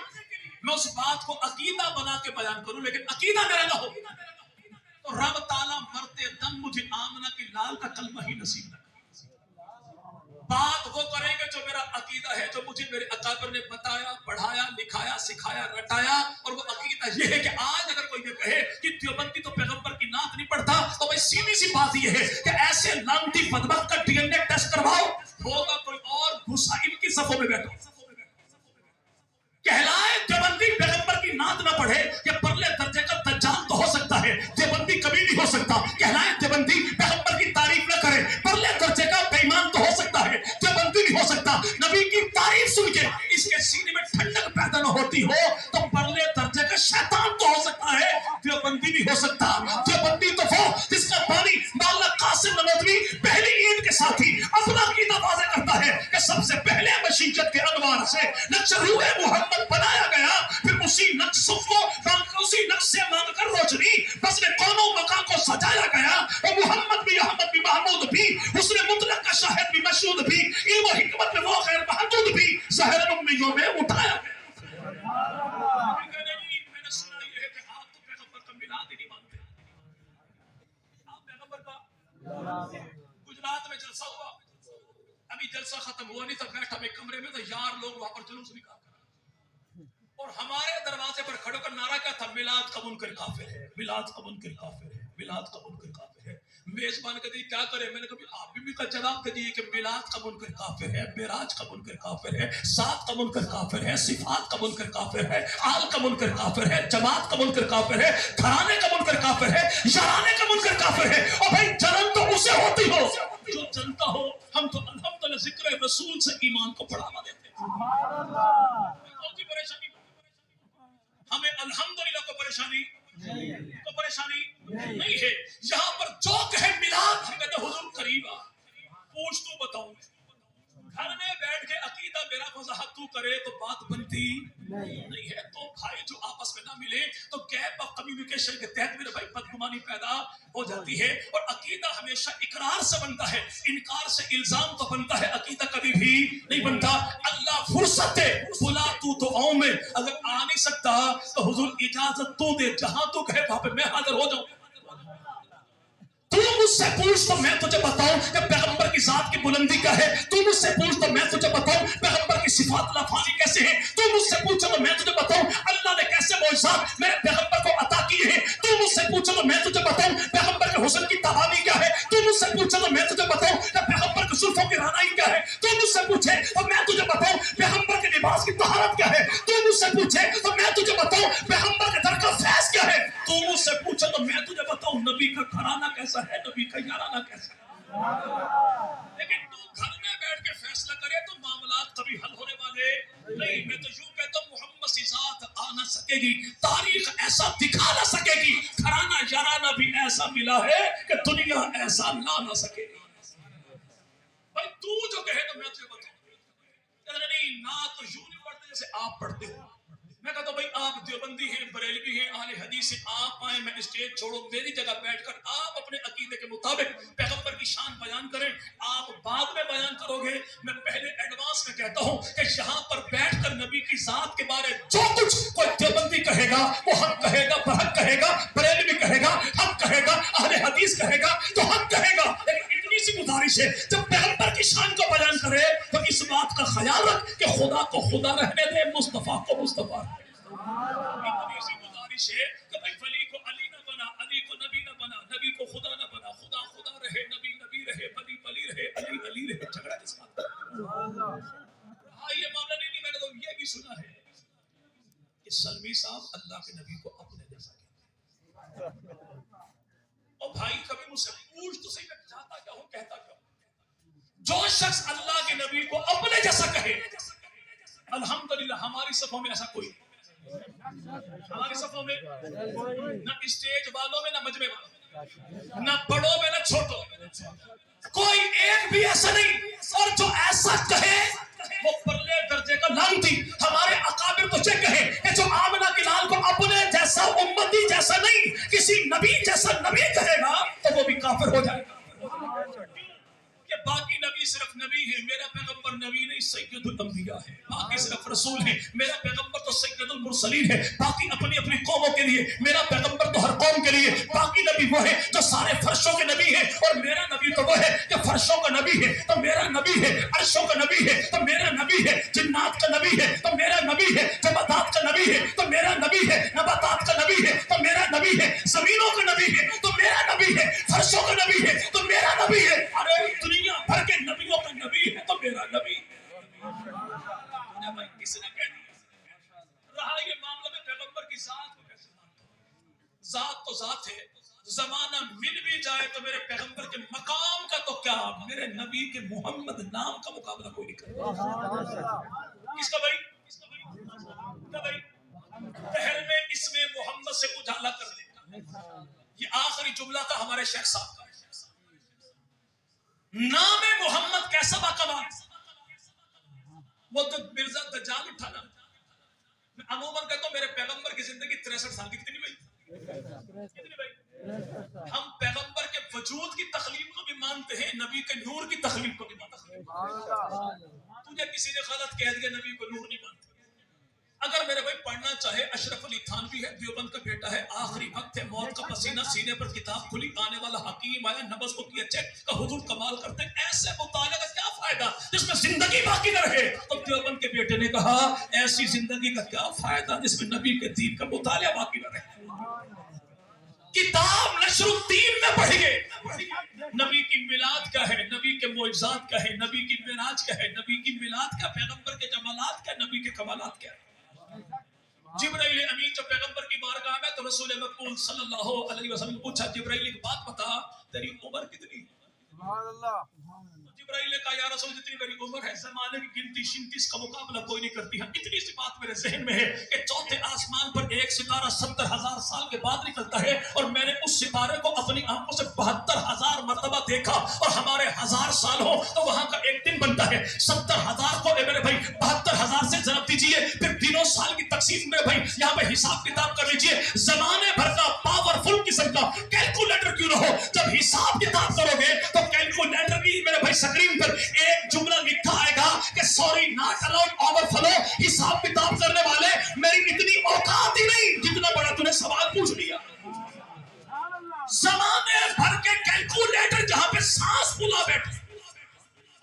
मैं उस बात को अकीदा बना के बयान करूं, लेकिन अकीदा मेरा ना हो, तो रब ताला मरते दम मुझे आमना की लाल का कलमा ही नसीब ना। बात वो करेंगे जो मेरा अकीदा है, जो मुझे मेरे अकाबर ने बताया, पढ़ाया, लिखाया, सिखाया, रटाया। और वो अकीदा ये है कि आज अगर कोई ये कहे कि देवबंदी तो पैगंबर की नात नहीं पढ़ता, तो भाई सीधी सी बात ये है कि ऐसे लानती बदबख्त का डीएनए टेस्ट करवाओ, होगा कोई और घुसा इनकी सफों में बैठो। कहलाए देवबंदी पैगंबर की नात ना पढ़े, ये परले दर्जे का दज्जाल तो हो सकता है, देवबंदी कभी नहीं हो सकता। कहलाए देवबंदी पैगंबर की तारीफ न करे, परले दर्जे का बेईमान तो हो सकता है, देवबंदी नहीं हो सकता। नबी की तारीफ सुन के इसके सीने में ठंडक पैदा न होती हो, तो परले दर्जे का शैतान तो हो सकता है, देवबंदी नहीं हो सकता। देवबंदी तो वो जिसका पानी मौलाना कासिम नदवी पहली ईद के साथ ही अपना कीदा वाज़े करता है कि सबसे पहले मशीजत के अनवार से नक्शरूए मोहम्मद बनाया गया, फिर उसी नक्श को उसी नक्श से मांगकर रोशनी बस में कौनों मकान को सजाया गया। और मोहम्मद भी, अहमद भी, महमूद भी, उसने मुतलक का शाहिद भी, मशहूद भी, इल्म हिकमत में वो गैर महदूद भी, ज़हर उम्मियों में उठाया गया। मैंने सुना ये है कि आप तो पैगंबर का मिलाद ही नहीं मानते। आप पैगंबर का, गुजरात में जलसा हुआ, अभी जलसा खत्म हुआ नहीं था, बैठा मैं कमरे में, तो यार लोग वहां पर जुलूस निकाल और हमारे दरवाजे पर खड़े होकर नारा क्या था, मिलाद का मुनकर काफिर है, मिलाद का मुनकर काफिर है, मिलाद का मुनकर काफिर है। मेजबान कहती क्या करे, मैंने कभी आप भी का जवाब दे दिए कि मिलाद का मुनकर काफिर है, मेराज का मुनकर काफिर है, सात का मुनकर काफिर है, सिफात का मुनकर काफिर है, आल का मुनकर काफिर है, जमात का मुनकर काफिर है, घराने का मुनकर काफिर है, याराने का मुनकर काफिर है। और भाई जलन तो उसे होती हो जो जनता हो। हम तो अल्हम्दुलिल्लाह जिक्र रसूल से ईमान को बढ़ावा देते हैं। कौन सी परेशानी? अल्हम्दुलिल्लाह को परेशानी नहीं है। यहाँ पर जो कहे मिलाद, हम कहते हुजूर करीब आ। पूछ तू बताऊं, घर में बैठ के अकीदा मेरा वजाहत तू करे तो बात बनती नहीं है। तो भाई जो आपस में ना मिले तो गैप ऑफ कम्युनिकेशन के तहत मेरे भाई बदगुमानी पैदा हो जाती है। और अकीदा हमेशा इकरार से बनता है, इनकार से इल्जाम तो बनता है, अकीदा कभी भी नहीं बनता। अल्लाह फुर्सत दे, बुला तू तो आओ मैं, अगर आ नहीं सकता तो हुजूर इजाजत तू दे, जहां तू कहे वहां पे मैं हाजिर हो जाऊं। तू मुझसे पूछ तो मैं तुझे बताऊं कि पैगंबर की जात की बुलंदी क्या है। तू मुझसे पूछ तो मैं तुझे बताऊं पैगंबर की सिफात लाफानी कैसे है। तू मुझसे पूछो तो मैं तुझे बताऊं अल्लाह ने कैसे मौजज़ात मेरे पैगंबर को अता किए हैं। तू मुझसे पूछो तो मैं तुझे बताऊं पैगंबर के हुस्न की तवानी क्या है। तू मुझसे पूछो तो मैं तुझे बताऊं कि पैगंबर के जुल्फों की रानाई क्या है। तू मुझसे पूछे तो मैं तुझे बताऊं पैगंबर के लिबास की तहारत क्या है। तू मुझसे पूछे तो मैं तुझे बताऊं पैगंबर के दर का फैज़ क्या है। तू मुझसे पूछे तो मैं तुझे बताऊं नबी का घराना कैसा है, नबी का याराना कैसा है। लेकिन तू घर में बैठ के फैसला करे तो मामलात कभी हल होने वाले नहीं। मैं तो यूं कहता हूं मोहम्मद की जात आ ना सकेगी, तारीख ऐसा दिखा ना सकेगी, घराना याराना भी ऐसा मिला है कि दुनिया ऐसा ला ना सकेगी। भाई तू जो कहे तो मैं तुझे बताऊं, नहीं ना तो यूं नहीं पढ़ते जैसे आप पढ़ते हो। मैं कहता हूं भाई आप देवबंदी हैं, बरेलवी हैं, आले हदीस हैं, आप आए, मैं स्टेज छोड़ो, मेरी जगह बैठकर आप अपने अकीदे के मुताबिक पैगंबर की शान बयान करें। आप बाद में बयान करोगे, मैं पहले एडवांस में कहता हूं कि यहाँ पर बैठकर नबी की जात के बारे जो कुछ कोई देवबंदी कहेगा वो हक कहेगा, बहक कहेगा, बरेलवी कहेगा, हक कहेगा, आले हदीस कहेगा तो हक कहेगा। लेकिन इतनी सी गुजारिश है जब पैगंबर की शान को बयान करे तो इस बात का ख्याल रख कि खुदा को खुदा रहने दे, मुस्तफा को मुस्तफा। इतनी सी गुजारिश है कि भाई वली को अली ना बना, अली को नबी ना बना, नबी को खुदा ना बना, खुदा खुदा रहे, नबी नबी रहे, वली वली रहे, अली अली रहे। झगड़ा किस बात का? हाँ ये मामला नहीं, मैंने तो ये भी सुना है कि सलमी साहब अल्लाह के नबी को अपने जैसा कहते हैं। और भाई कभी मुझसे पूछ तो सही, मैं चाहता क्या हूं, कहता क्या हूं। जो शख्स अल्लाह के नबी को अपने जैसा कहे, अल्हम्दुलिल्लाह हमारी सफों में ऐसा कोई, हमारी सफों में ना स्टेज वालों में, ना मजमे वालों, ना बड़ों में, ना छोटों में, कोई एक भी ऐसा नहीं। और जो ऐसा कहे वो परले दर्जे का लानती। हमारे अकाबिर तो ये कहे कि जो आमना के लाल को अपने जैसा उम्मती जैसा नहीं, किसी नबी जैसा नबी कहेगा तो वो भी काफिर हो जाएगा। कि बाकी नबी सिर्फ नबी है, मेरा पैगंबर नबी नहीं सैयदुल अंबिया है। बाकी सिर्फ रसूल है, मेरा पैगंबर तो सैयदुल मुरसलीन है। बाकी अपनी अपनी कौमों के लिए, मेरा पैगंबर तो हर कौम के लिए। बाकी नबी वो है जो सारे फर्शों के नबी है, और मेरा नबी तो वो है कि फर्शों का नबी है तो मेरा नबी है, अर्शों का नबी है तो मेरा नबी है, जिन्नात का नबी है तो मेरा नबी है, जमातात का नबी है तो मेरा नबी है, नबातात का नबी है तो मेरा नबी है, जमीनों का नबी है तो मेरा नबी है, फर्शों का नबी है तो मेरा नबी है। अरे दुनिया भर के नबियों का नबी है तो मेरा नबी। भाई किसने कह दिया? रहा ये मामला में पैगंबर की जात को कैसे मानता हूं? जात तो जात है, जमाना मिल भी जाए तो मेरे पैगंबर के मकाम का तो क्या, मेरे नबी के मोहम्मद नाम का मुकाबला कोई नहीं करता। किसका भाई? क्या भाई? पहल में इसमें मोहम्मद से उजाला कर देगा। ये आखिरी जुमला था हमारे शेख साहब का। नाम मोहम्मद कैसा बाकमाल। वो तो मिर्जा दज्जाल उठा ना। मैं अमूमन कहता हूं मेरे पैगंबर की जिंदगी 63 साल की। कितनी भाई? कितनी भाई? हम पैगंबर के वजूद की तखलीक को भी मानते हैं, नबी के नूर की तखलीक को भी मानते हैं। तुझे किसी ने गलत कह दिया नबी को नूर नहीं मानते। अगर मेरे भाई पढ़ना चाहे, अशरफ अली थानवी है, देवबंद का बेटा है, आखिरी वक्त है, मौत का पसीना सीने पर, किताब खुली, आने वाला हकीम आया, नबज को किया चेक का हुजूर कमाल करते। ऐसे मुताले का क्या फायदा जिसमें जिंदगी बाकी न रहे। तो देवबंद के बेटे ने कहा ऐसी जिंदगी का क्या फायदा जिसमें नबी के दीन का मुताला बाकी न रहे। किताब नशरुद्दीन में पढ़िए, नबी की मिलाद क्या है, नबी के मौजज़ात क्या है, नबी की मिराज क्या है, नबी की मिलाद क्या, पैगंबर के जमालात क्या, नबी के कमालात क्या। जिब्राइल अमीन जब पैगंबर की बारगाह में तो रसूल मकबूल सल्लल्लाहु अलैहि वसल्लम पूछा, जिब्राइल एक बात बता, तेरी उम्र कितनी? सुभान अल्लाह। जिब्राइल ने कहा या रसूल जितनी मेरी उम्र है जमाने की गिनती शिनतीस का मुकाबला कोई नहीं करती है। इतनी सी बात मेरे जहन में है कि चौथे आसमान पर एक सितारा 70,000 साल के बाद निकलता है और मैंने उस सितारे को अपनी आंखों से 72,000 मरतबा देखा और हमारे 1000 साल हो तो वहां का एक दिन बनता है। 70,000 को मेरे भाई 72,000 से जरब दीजिए, फिर दिनों साल की तकसीम मेरे भाई यहाँ पे हिसाब किताब कर लीजिए। जमाने भर का पावरफुल किस्म का कैलकुलेटर क्यों ना हो, जब हिसाब किताब करोगे तो कैलकुलेटर की मेरे भाई स्क्रीन पर एक जुमला लिखा आएगा कि सॉरी नॉट अलाउड ओवरफ्लो। हिसाब किताब करने वाले मेरी इतनी औकात ही नहीं जितना बड़ा तूने सवाल पूछ लिया। जमाने भर के कैलकुलेटर जहां पे सांस फूला बैठे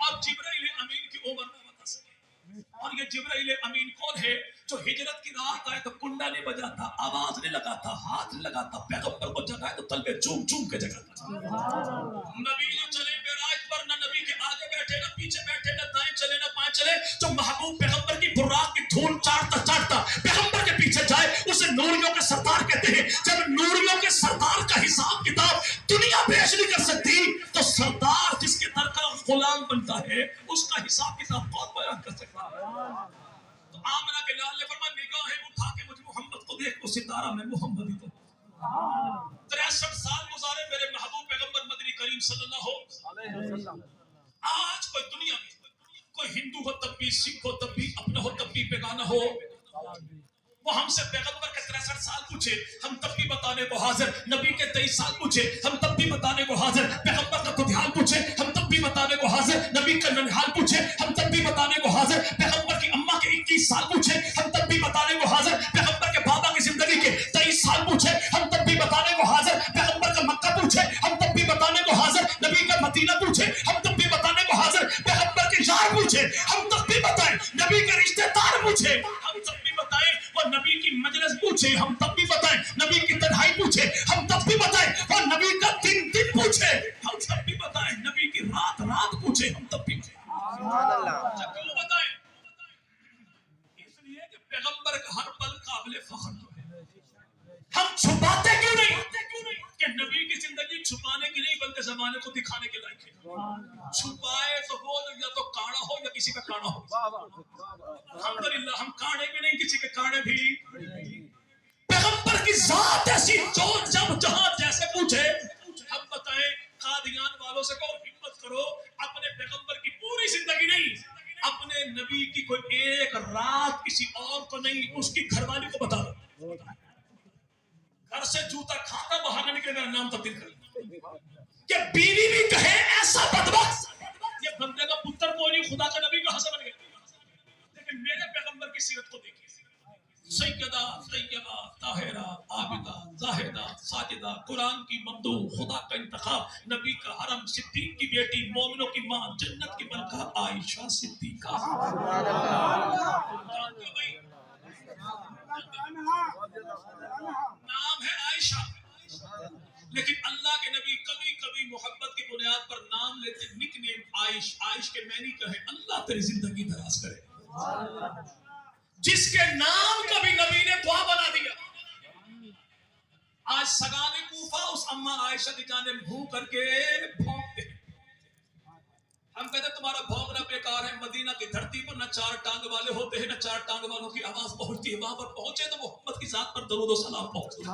और जिब्राइल अमीन की उम्र ना बता सके। और ये जिब्राइल अमीन कौन है जो हिजरत की रात आए तो कुंडा नहीं बजाता, आवाज नहीं लगाता, हाथ नहीं लगाता, पैगंबर को जगाए तो तलबे चूम चूम के जगाता। नबी जो चले मेराज पर न नबी के आगे बैठे न पीछे बैठे न दाएं चले न बाएं चले, जो महबूब पैगंबर की बुर्राक की धूल चाटता चाटता पैगंबर के पीछे जाए उसे नूरियों के सरदार कहते हैं। जब नूरियों के सरदार का हिसाब किताब दुनिया पेश नहीं कर सकती तो सरदार जिसके दर का गुलाम बनता है उसका हिसाब किताब कौन बयान कर सकता है। तो आमना के लाल ने फरमाया निगाहें उठा के मुझ मोहम्मद को देख, वो सितारा मैं मोहम्मद ही तो 63 साल गुजारे मेरे महबूब पैगंबर मदनी करीम सल्लल्लाहु अलैहि वसल्लम। आज कोई दुनिया में कोई हिंदू हो तब भी, सिख हो तब भी, अपना हो तब भी, बेगाना हो, वो हमसे पैगंबर के 63 साल पूछे हम तब भी बताने को हाजिर, नबी के 23 साल पूछे हम तब भी बताने को हाजिर, पैगंबर का कुतिहाल पूछे हम तब भी बताने को हाजिर, नबी का ननिहाल पूछे हम तब भी बताने को हाजिर, पैगंबर की अम्मा के 21 साल पूछे हम तब भी बताने को हाजिर, पैगंबर के बाबा की जिंदगी के 23 साल पूछे हम तब भी बताने को हाजिर, पैगंबर का मक्का पूछे हम तब भी बताने को हाजिर, नबी का मदीना पूछे हम तब भी बताने को हाजिर, पैगंबर के यार पूछे हम तब भी बताएं, नबी के रिश्तेदार पूछे हम तब भी बताएं, और नबी की मजलिस पूछे हम तब भी बताएं, नबी की तन्हाई पूछे हम तब भी बताएं, और नबी का दिन दिन पूछे हम तब भी बताएं, नबी की रात रात पूछे हम तब भी क्यों बताएं? इसलिए कि पैगंबर का हर पल काबिल फख्र है। हम छुपाते क्यों नहीं कि नबी की जिंदगी छुपाने की नहीं बल्कि जमाने को दिखाने के लायक है। छुपाए तो वो या तो काड़ा हो या किसी का काड़ा हो। अल्हम्दुलिल्लाह हम काड़े भी नहीं, किसी के काड़े भी। पैगंबर की जात ऐसी जो जब जहां जैसे पूछे हम बताएं। कादियान वालों से कहो हिम्मत करो, अपने पैगंबर की पूरी जिंदगी नहीं, अपने नबी की कोई एक रात किसी और को नहीं, उसकी घरवाली को बता दो। घर से जूता खाता बाहर न निकले मेरा नाम तब्दील कर, कि बीवी भी कहे ऐसा बदबख्त ये बंदे का पुत्र कोई नहीं, खुदा का नबी कहां से बन गया। लेकिन मेरे पैगंबर की सीरत को देखिए, सैयदा तैयबा ताहिरा आबिदा जाहिदा साजिदा, कुरान की ममदू, खुदा का इंतखाब, नबी का हरम, सिद्दीक की बेटी, मोमिनों की मां, जन्नत की मलका आयशा सिद्दीका। नाम है आयशा, लेकिन अल्लाह के नबी कभी कभी मोहब्बत की बुनियाद पर नाम लेते, निक नेम आयश, आयश के मैनी कहे अल्लाह तेरी जिंदगी दराज करे। जिसके नाम कभी नबी ने दुआ बना दिया। आज सगाने कूफा उस अम्मा आयशा की जानिब भूं करके भौंकते हैं। हम कहते तुम्हारा भौंकना बेकार है, मदीना की धरती पर न चार टांग वाले होते हैं न चार टांग वालों की आवाज पहुंचती है, वहां पर पहुंचे तो मोहम्मद की जात पर दरूद और सलाम पहुंचता है।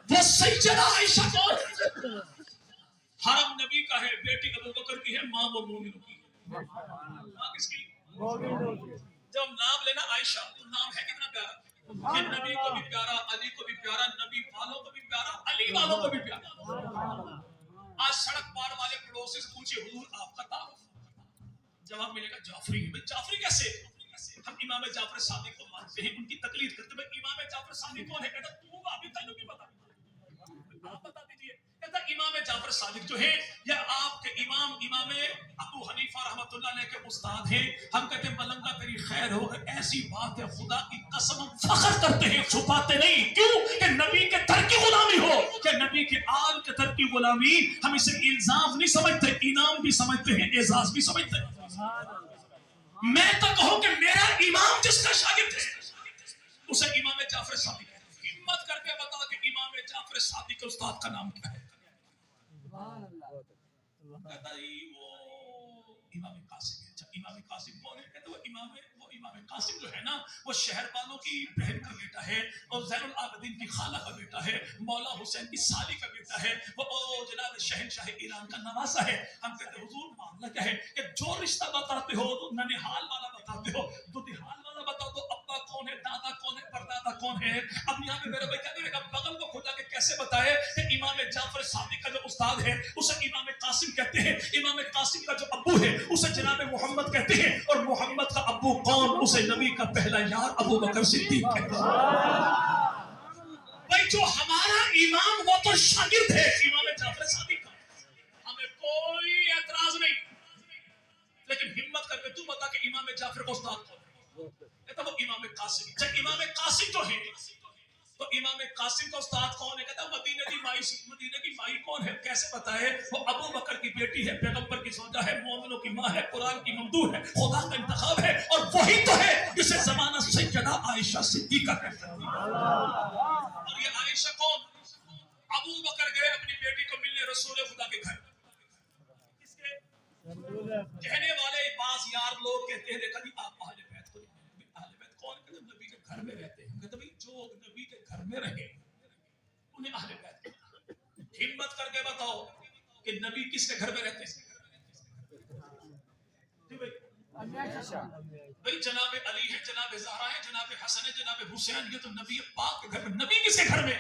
वो सैयदा आयशा कौन? हरम नबी का है, बेटी अबू बकर की है, मां वो मोमिनों की है। मां किसकी? जब नाम लेना आयशा तो नाम है कितना प्यारा, कि नबी को भी प्यारा, अली को भी प्यारा, नबी वालों को भी प्यारा, अली वालों को भी प्यारा। आज सड़क पार वाले पड़ोसी से पूछिए हुजूर आपका तारुफ, जवाब मिलेगा जाफरी। भाई जाफरी कैसे? हम इमाम जाफर सादिक को मानते हैं, उनकी तकलीद करते हैं। भाई इमाम जाफर सादिक कौन है? कहता तू अभी तक नहीं पता, आप बता दीजिए। कहता इमाम जाफर सादिक जो है या आपके इमाम अबू हनीफा रहमतुल्लाह अलैह के उस्ताद हैं। हम कहते हैं मलंगा तेरी खैर हो, ऐसी बात है खुदा की कसम हम फख्र करते हैं, छुपाते नहीं। क्यों? कि नबी के दर की गुलामी हो, कि नबी के आल के दर की गुलामी हम इसे इल्जाम नहीं समझते, इनाम भी समझते हैं, एजाज भी समझते हैं। मैं तो कहूं कि मेरा इमाम जिसका शागिर्द है उसे इमाम जाफर सादिक है। हिम्मत करके बता कि इमाम जाफर सादिक के उस्ताद का नाम क्या है? کہتا جی وہ امام قاسم ہے. اچھا امام قاسم کون ہے؟ کہتے وہ امام قاسم جو ہے نا وہ شہر والوں کی بہن کا بیٹا ہے اور زین العابدین کی خالہ کا بیٹا ہے, مولا حسین کی سالی کا بیٹا ہے, وہ جناب شہنشاہ ایران کا نواسا ہے. ہم کہتے حضور معاملہ کیا ہے کہ جو رشتہ بتاتے ہو تو ننہال والا بتاتے ہو, دودھال والا بتاؤ تو ابا کون ہے, دادا کون ہے, پردادا کون ہے. اب یہاں پہ میرے بھائی کہتے ہیں بغل کو کھلا کے کیسے بتائے کہ امام جعفر صادق کا جو استاد ہے اسے امام قاسم کہتے ہیں, امام قاسم کا جو ابو ہے اسے جناب محمد کہتے ہیں, اور محمد کا ابو کون, اسے نبی کا پہلا یار ابو بکر صدیق کہتے ہیں. بھائی جو ہمارا امام وہ تو شاگرد ہے امام جعفر صادق کا, ہمیں کوئی اعتراض نہیں, لیکن ہمت کر کے تو بتا کہ امام جعفر کا استاد کون ہے. کہتا وہ امام قاسم. جب امام قاسم جو ہے تو امام قاسم کا استاد کون ہے؟ کہتا مدینے کی مائی. مدینے کی مائی کون ہے کیسے بتائے؟ وہ ابو بکر کی بیٹی ہے, پیغمبر کی زوجہ ہے, مومنوں کی ماں ہے, قرآن کی ممدوح ہے, خدا کا انتخاب ہے, اور وہی تو ہے جسے زمانہ سیدہ عائشہ صدیقہ کہتا ہے. اور یہ عائشہ کون؟ ابو بکر گئے اپنی بیٹی کو ملنے رسول خدا کے گھر. کس کے کہنے والے بعض یار لوگ کہتے ہیں دیکھا جی آپ اہل بیت کو, اہل بیت کون کہتے ہیں؟ نبی کے گھر میں رہتے ہیں. کہتے ہیں جو نبی کے گھر میں رہے انہیں اہل بیت کہتے ہیں. ہمت کر کے بتاؤ کہ نبی کس کے گھر میں رہتے ہیں؟ جی بھائی جناب علی ہے, جناب زہرا ہے, جناب حسن ہے, جناب حسین, یہ تو نبی پاک کے گھر میں. نبی کس کے گھر میں؟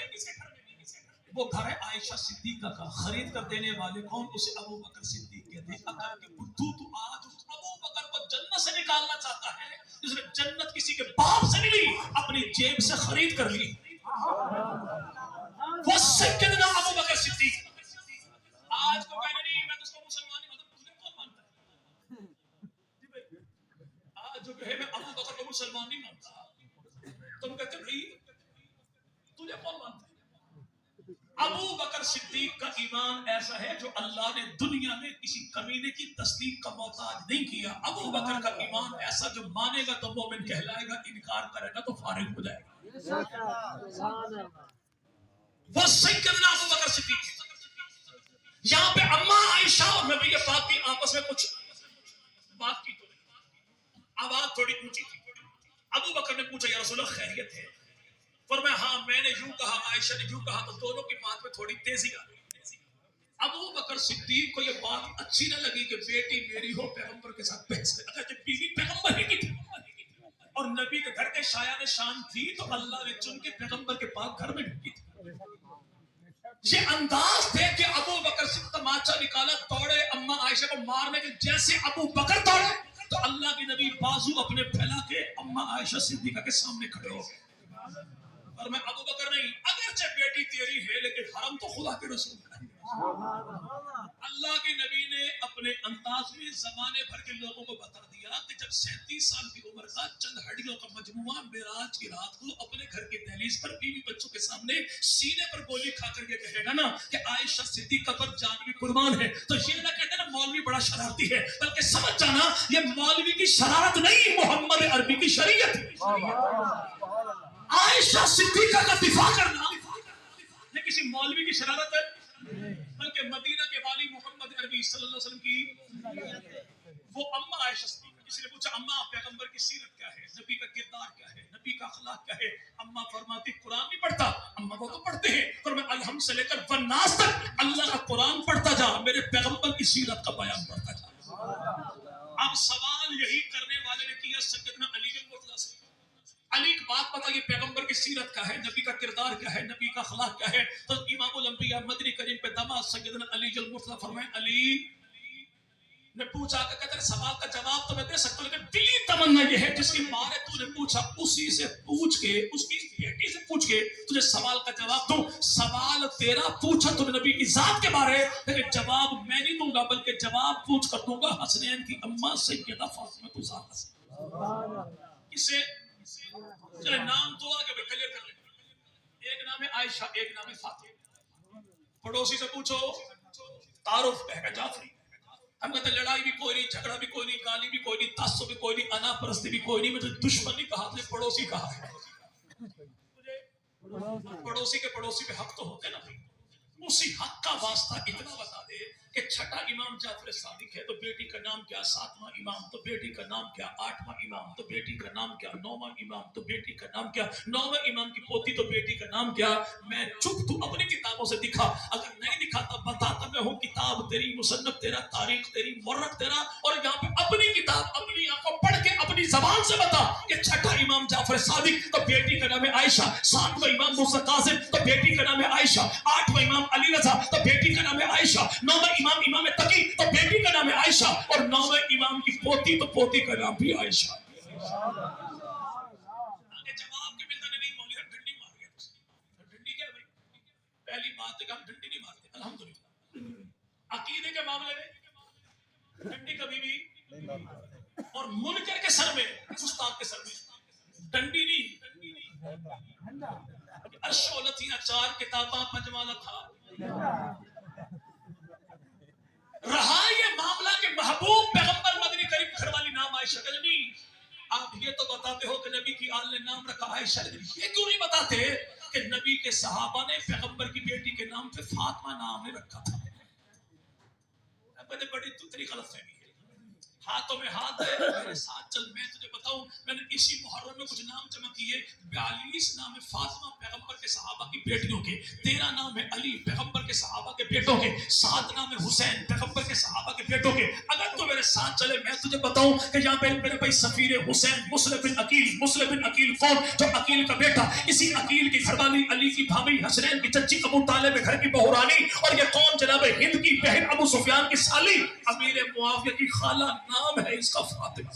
وہ گھر ہے عائشہ صدیقہ کا. خرید کر دینے والے کون؟ اسے ابو بکر صدیق کہتے ہیں. اگر کہ تو آج ابو بکر کو جنت سے نکالنا چاہتا ہے جس نے جنت کسی کے باپ سے نہیں لی, اپنی جیب سے خرید کر لی. وہ سیدنا ابو بکر صدیق. آج کو کہنے نہیں میں تو اس کو مسلمان نہیں مانتا, تجھے کون مانتا ہے؟ آج جو کہے میں ابو بکر کو مسلمان نہیں مانتا, تم کہتے بھائی تجھے کون مانتا ہے؟ ابو بکر صدیق کا ایمان ایسا ہے جو اللہ نے دنیا میں کسی کمینے کی تصدیق کا محتاج نہیں کیا. ابو بکر کا ایمان ایسا جو مانے گا تو مومن کہلائے گا, انکار کرے گا تو فارغ ہو جائے گا. وہ سیدنا ابو بکر صدیق ہے. یہاں پہ اماں عائشہ اور نبی پاک کی آپس میں کچھ بات کی تو آواز تھوڑی اونچی تھی. ابو بکر نے پوچھا یا رسول اللہ خیریت ہے؟ فرمایا ہاں میں نے یوں کہا, عائشہ نے یوں کہا, تو دونوں کی بات میں تھوڑی تیزی آ گئی. ابو بکر صدیق کو یہ بات اچھی نہ لگی کہ بیٹی میری ہو پیغمبر کے ساتھ بحث کرے. اگر جب بیوی پیغمبر ہی کی تھی اور نبی کے گھر کے شایان شان تھی تو اللہ نے چن کے پیغمبر کے پاک گھر میں ڈھکی تھی. یہ انداز دیکھ کے ابو بکر صدیق تماچا نکالا, توڑے اماں عائشہ کو مارنے کے. جیسے ابو بکر توڑے تو اللہ کے نبی بازو اپنے پھیلا کے اماں عائشہ صدیقہ کے سامنے کھڑے ہو گئے. اور میں ابو بکر نہیں, اگرچہ بیٹی تیری ہے لیکن حرم تو خدا کے رسول کا ہے. اللہ کے نبی نے اپنے انداز میں زمانے بھر کے لوگوں کو بتا دیا کہ جب 37 سال کی عمر کا چند ہڈیوں کا مجموعہ معراج کی رات کو اپنے گھر کے دہلیز پر بیوی بچوں کے سامنے سینے پر گولی کھا کر یہ کہے گا نا کہ عائشہ صدیقہ پر جان بھی قربان ہے, تو یہ نہ کہتے نا مولوی بڑا شرارتی ہے, بلکہ سمجھ جانا یہ مولوی کی شرارت نہیں, محمد عربی کی شریعت ہے. عائشہ صدیقہ کا دفاع کرنا یہ کسی مولوی کی شرارت ہے بلکہ مدینہ کے والی محمد عربی صلی اللہ علیہ وسلم کی وہ اماں عائشہ صدیقہ. کسی نے پوچھا اماں پیغمبر کی سیرت کیا ہے, نبی کا کردار کیا ہے, نبی کا اخلاق کیا ہے؟ اماں فرماتی قرآن نہیں پڑھتا. اماں وہ تو پڑھتے ہیں, پر میں الحمد سے لے کر والناس تک اللہ کا قرآن پڑھتا جا, میرے پیغمبر کی سیرت کا بیان پڑھتا جا. اب سوال یہی کرنے والے نے کیا سیدنا علی بن مرتضیٰ سے, علی کی بات بتائیے پیغمبر کی سیرت کیا ہے, نبی کا کردار کیا ہے, نبی کا اخلاق کیا ہے؟ تو امام الانبیاء مدنی کریم پہ داماد سیدنا علی المرتضیٰ فرمائے علی نے پوچھا کہ کہتے ہیں سوال کا جواب تو میں دے سکتا ہوں لیکن دلی تمنا یہ ہے جس کی ماں نے تو نے پوچھا اسی سے پوچھ کے, اس کی بیٹی سے پوچھ کے تجھے سوال کا جواب دوں. سوال تیرا پوچھا تو نبی کی ذات کے بارے, لیکن جواب میں نہیں دوں گا بلکہ جواب پوچھ کر دوں گا حسنین کی اماں سیدہ فاطمہ الزہرا سے. کسے چلے نام دو آگے بھائی کلیئر کر لیں. ایک نام ہے عائشہ, ایک نام ہے فاطمہ. پڑوسی سے پوچھو تعارف کہے گا جعفری. ہم کہتے لڑائی بھی کوئی نہیں, جھگڑا بھی کوئی نہیں, گالی بھی کوئی نہیں, تعصب بھی کوئی نہیں, انا پرستی بھی کوئی نہیں. مجھے دشمن نہیں کہا, تجھے پڑوسی کہا ہے. پڑوسی کے پڑوسی پہ حق تو ہوتے نا بھائی. اسی حق کا واسطہ اتنا بتا دے کہ چھٹا امام جعفر صادق ہے تو بیٹی کا نام کیا، ساتواں امام تو بیٹی کا نام کیا، آٹھواں امام تو بیٹی کا نام کیا، نوواں امام تو بیٹی کا نام کیا، نوواں امام کی پوتی تو بیٹی کا نام کیا. میں چپ، تو اپنی کتابوں سے دکھا، اگر نہیں دکھاتا بتاتا میں ہوں کتاب تیری، مصنف تیرا، تاریخ تیری، مورخ تیرا، اور یہاں پہ اپنی کتاب اپنی آنکھوں پڑھ کے اپنی زبان سے بتا کہ چھٹا امام جعفر صادق تو بیٹی کا نام ہے عائشہ، ساتواں امام موسیٰ کاظم تو بیٹی کا نام ہے عائشہ، آٹھواں امام علی رضا تو بیٹی کا نام ہے عائشہ، نوواں امام امام تقی تو بیٹی کا نام ہے عائشہ، اور نوواں امام کی پوتی تو پوتی کا نام بھی عائشہ. آگے جواب کے ملتا نہیں، مولوی ہم ڈنڈی مار گئے. ڈنڈی کیا بھائی؟ پہلی بات ہے کہ ہم ڈنڈی نہیں مارتے الحمدللہ. عقیدے کے معاملے میں ڈنڈی کبھی بھی، اور منکر کے سر میں، استاد کے سر میں ڈنڈی نہیں. ارشولتیاں 4 کتاباں پنجوالا تھا. رہا یہ معاملہ کہ محبوب پیغمبر مدنی کریم گھر والی نام عائشہ کا نہیں. آپ یہ تو بتاتے ہو کہ نبی کی آل نے نام رکھا عائشہ، یہ کیوں نہیں بتاتے کہ نبی کے صحابہ نے پیغمبر کی بیٹی کے نام پہ فاطمہ نام نے رکھا تھا؟ بڑی دوسری غلط فہمی ہے. ہاتھوں میں ہاتھ دے، میرے ساتھ چل، میں تجھے بتاؤں، میں نے اسی محرم میں کچھ نام جمع کیے. 42 نام ہے فاطمہ پیغمبر کے صحابہ کی بیٹیوں کے، 13 نام ہے علی پیغمبر کے صحابہ کے بیٹوں کے، 7 نام ہے حسین پیغمبر کے صحابہ کے بیٹوں کے. اگر تو میرے ساتھ چلے میں تجھے بتاؤں کہ یہاں پہ میرے بھائی سفیر حسین مسلم بن عقیل، مسلم بن عقیل کون؟ جو عقیل کا بیٹا، اسی عقیل کی گھر والی علی کی بھابی، حسنین کی چچی، ابو طالب گھر کی بہو رانی، اور یہ کون؟ جناب ہند کی بہن ابو سفیان کی سالی، امیر معاویہ کی خالہ، نام ہے اس کا فاطمہ.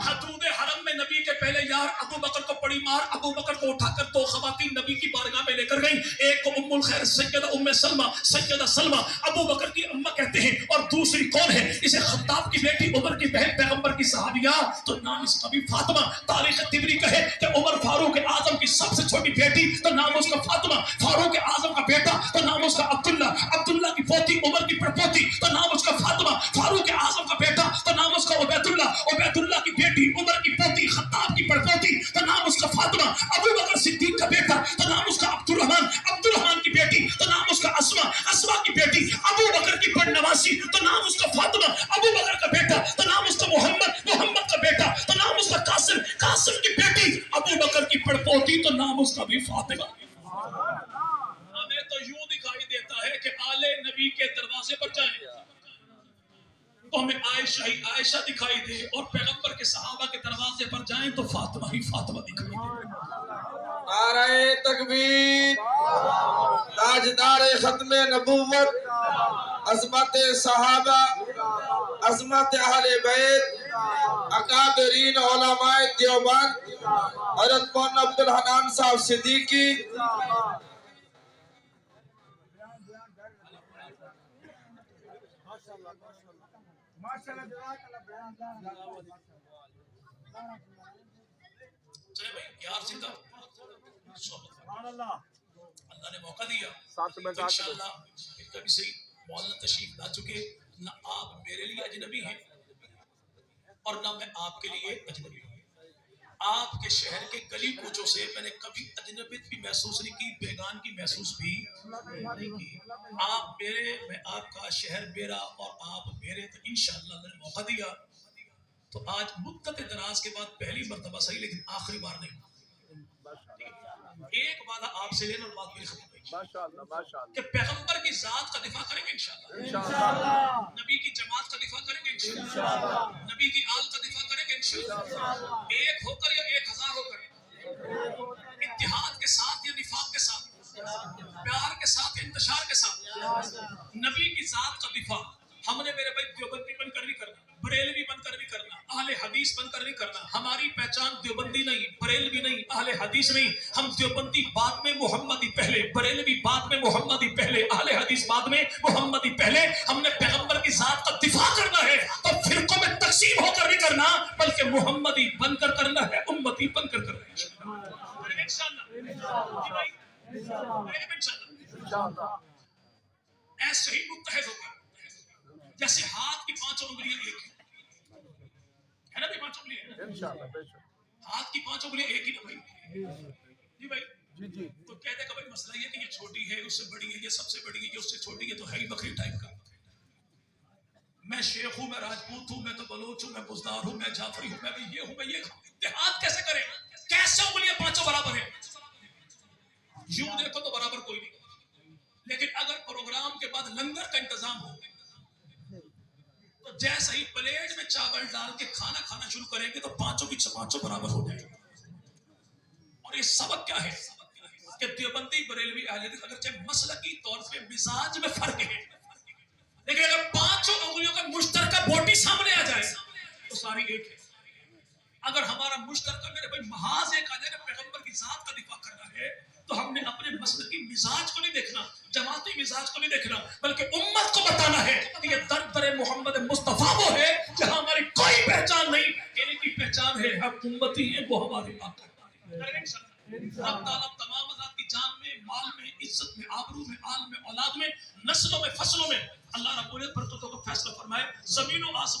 حدود حرم میں نبی کے پہلے یار ابو بکر کو پڑی مار. ابو بکر کو اٹھا کر 2 خواتین نبی کی بارگاہ میں لے کر گئی. ایک کو ام الخیر سیدہ ام سلمہ، سیدہ سلمہ ابو بکر کی اماں کہتے ہیں، اور دوسری کون ہے؟ اسے خطاب کی بیٹی، عمر کی بہن، پیغمبر کی صحابیہ، تو نام اس کا بھی فاطمہ. تاریخ طبری کہے کہ عمر فاروق اعظم کی سب سے چھوٹی بیٹی تو نام اس کا فاطمہ، فاروق اعظم کا بیٹا تو نام اس کا عبداللہ، عبداللہ کی پوتی عمر کی پڑپوتی تو نام اس کا فاطمہ، فاروق اعظم کا بیٹا تو نام اس کا عبید اللہ، عبید اللہ کی بیٹی عمر کی پوتی خطاب کی پڑپوتی تو نام اس کا فاطمہ، ابو بکر صدیق کا بیٹا تو نام اس کا عبد الرحمن، عبد الرحمن کی بیٹی تو نام اس کا اسما، اسما کی بیٹی ابو بکر کی پڑنواسی تو نام اس کا فاطمہ، ابو بکر کا بیٹا تو نام اس کا محمد، محمد کا بیٹا تو نام اس کا قاسم، قاسم کی بیٹی ابو بکر کی پڑپوتی تو نام اس کا بھی فاطمہ. ہمیں تو یوں دکھائی دیتا ہے کہ آل نبی کے دروازے پر جائیں تو ہمیں عائشہ ہی عائشہ دکھائی دے، اور پیغمبر کے صحابہ کے دروازے پر جائیں تو فاطمہ ہی فاطمہ دکھائی دے. نعرہ تکبیر، تاجدار ختم نبوت، عظمت صحابہ، عظمت اہل بیت، اکابرین علماء دیوبند، حضرت مولانا عبدالحنان صاحب صدیقی. چلے بھائی یار زندہ اللہ نے موقع دیا، انشاءاللہ پھر کبھی صحیح. مولانا تشریف لا چکے، نہ آپ میرے لیے اجنبی ہیں اور نہ میں آپ کے لیے اجنبی ہوں. آپ کے شہر کے گلی کوچوں سے میں نے کبھی اجنبیت بھی محسوس نہیں کی، بیگان کی محسوس بھی نہیں کی. آپ میرے، میں آپ کا، شہر میرا اور آپ میرے. تو انشاءاللہ اللہ نے موقع دیا تو آج مدت دراز کے بعد پہلی مرتبہ صحیح لیکن آخری بار نہیں. ایک وعدہ آپ سے لینا اور بات میری ختم ہوئی کہ پیغمبر کی ذات کا دفاع کریں گے انشاءاللہ، نبی کی جماعت کا دفاع کریں گے انشاءاللہ، نبی کی آل کا دفاع کریں گے انشاءاللہ، ایک ہو کر یا 1000 ہو کر، اتحاد کے ساتھ یا نفاق کے ساتھ، پیار کے ساتھ یا انتشار کے ساتھ، نبی کی ذات کا دفاع. ہم نے میرے بھائی دیوبندی بن کر نہیں کرنا، بریلوی بن کر نہیں کرنا، اہل حدیث بن کر نہیں کرنا. ہماری پہچان دیوبندی نہیں، بریلوی نہیں، اہل حدیث نہیں. ہم دیوبندی بعد میں، محمدی پہلے، بریلوی بعد میں، محمدی پہلے، اہل حدیث بعد میں، محمدی پہلے. ہم نے پیغمبر کی ذات کا دفاع کرنا ہے تو فرقوں میں تقسیم ہو کر نہیں کرنا، بلکہ محمدی بن کر کرنا ہے، امتی بن کر کرنا ہے انشاءاللہ. ایسے ہی متحد ہو کر، جیسے ہاتھ کی 5 انگلیاں ایک ہے نا بھائی، 5 انگلیاں ہاتھ کی 5 انگلیاں ایک ہی نا بھائی. جی بھائی تو کہتے کہ بھائی مسئلہ یہ کہ یہ چھوٹی ہے اس سے بڑی ہے، یہ سب سے بڑی ہے، یہ اس سے چھوٹی ہے، تو ہے ہی بکری ٹائپ کا. میں شیخ ہوں، میں راجپوت ہوں، میں تو بلوچ ہوں، میں بزدار ہوں، میں جعفری ہوں، میں یہ ہوں، میں یہ ہوں. اتحاد کیسے کریں؟ کیسے انگلیاں پانچوں برابر ہیں؟ یوں دیکھو تو برابر کوئی نہیں. لیکن اگر پروگرام کے بعد لنگر کا انتظام ہو تو جیسا ہی پلیٹ میں چاول ڈال کے کھانا کھانا شروع کریں گے تو پانچوں کی پانچوں برابر ہو جائے گا. اور یہ سبق کیا ہے کہ دیوبندی بریلوی اہل حدیث اگرچہ مسلکی طور پہ مزاج میں فرق ہے، لیکن اگر پانچوں انگلیوں کا مشترکہ بوٹی سامنے آ جائے تو ساری ایک ہے. اگر ہمارا مشترکہ میرے بھائی محاذ ایک آ جائے کہ پیغمبر کی ذات کا دفاع کرنا ہے تو ہم نے اپنے مسلکی مزاج کو نہیں دیکھنا، جماعتی مزاج کو نہیں دیکھنا، بلکہ امت کو بتانا ہے کہ یہ در محمد مصطفیٰ وہ ہے جہاں ہماری کوئی پہچان نہیں، ان کی پہچان ہے ہم امتی ہیں، وہ ہمارے آقا. اللہ تعالیٰ تمام ذات کی جان میں، مال میں، عزت میں، آبرو میں، آل میں، اولاد میں، نسلوں میں، فصلوں میں اللہ رب العزت برکتوں کو فیصلہ فرمائے. زمین و آسمان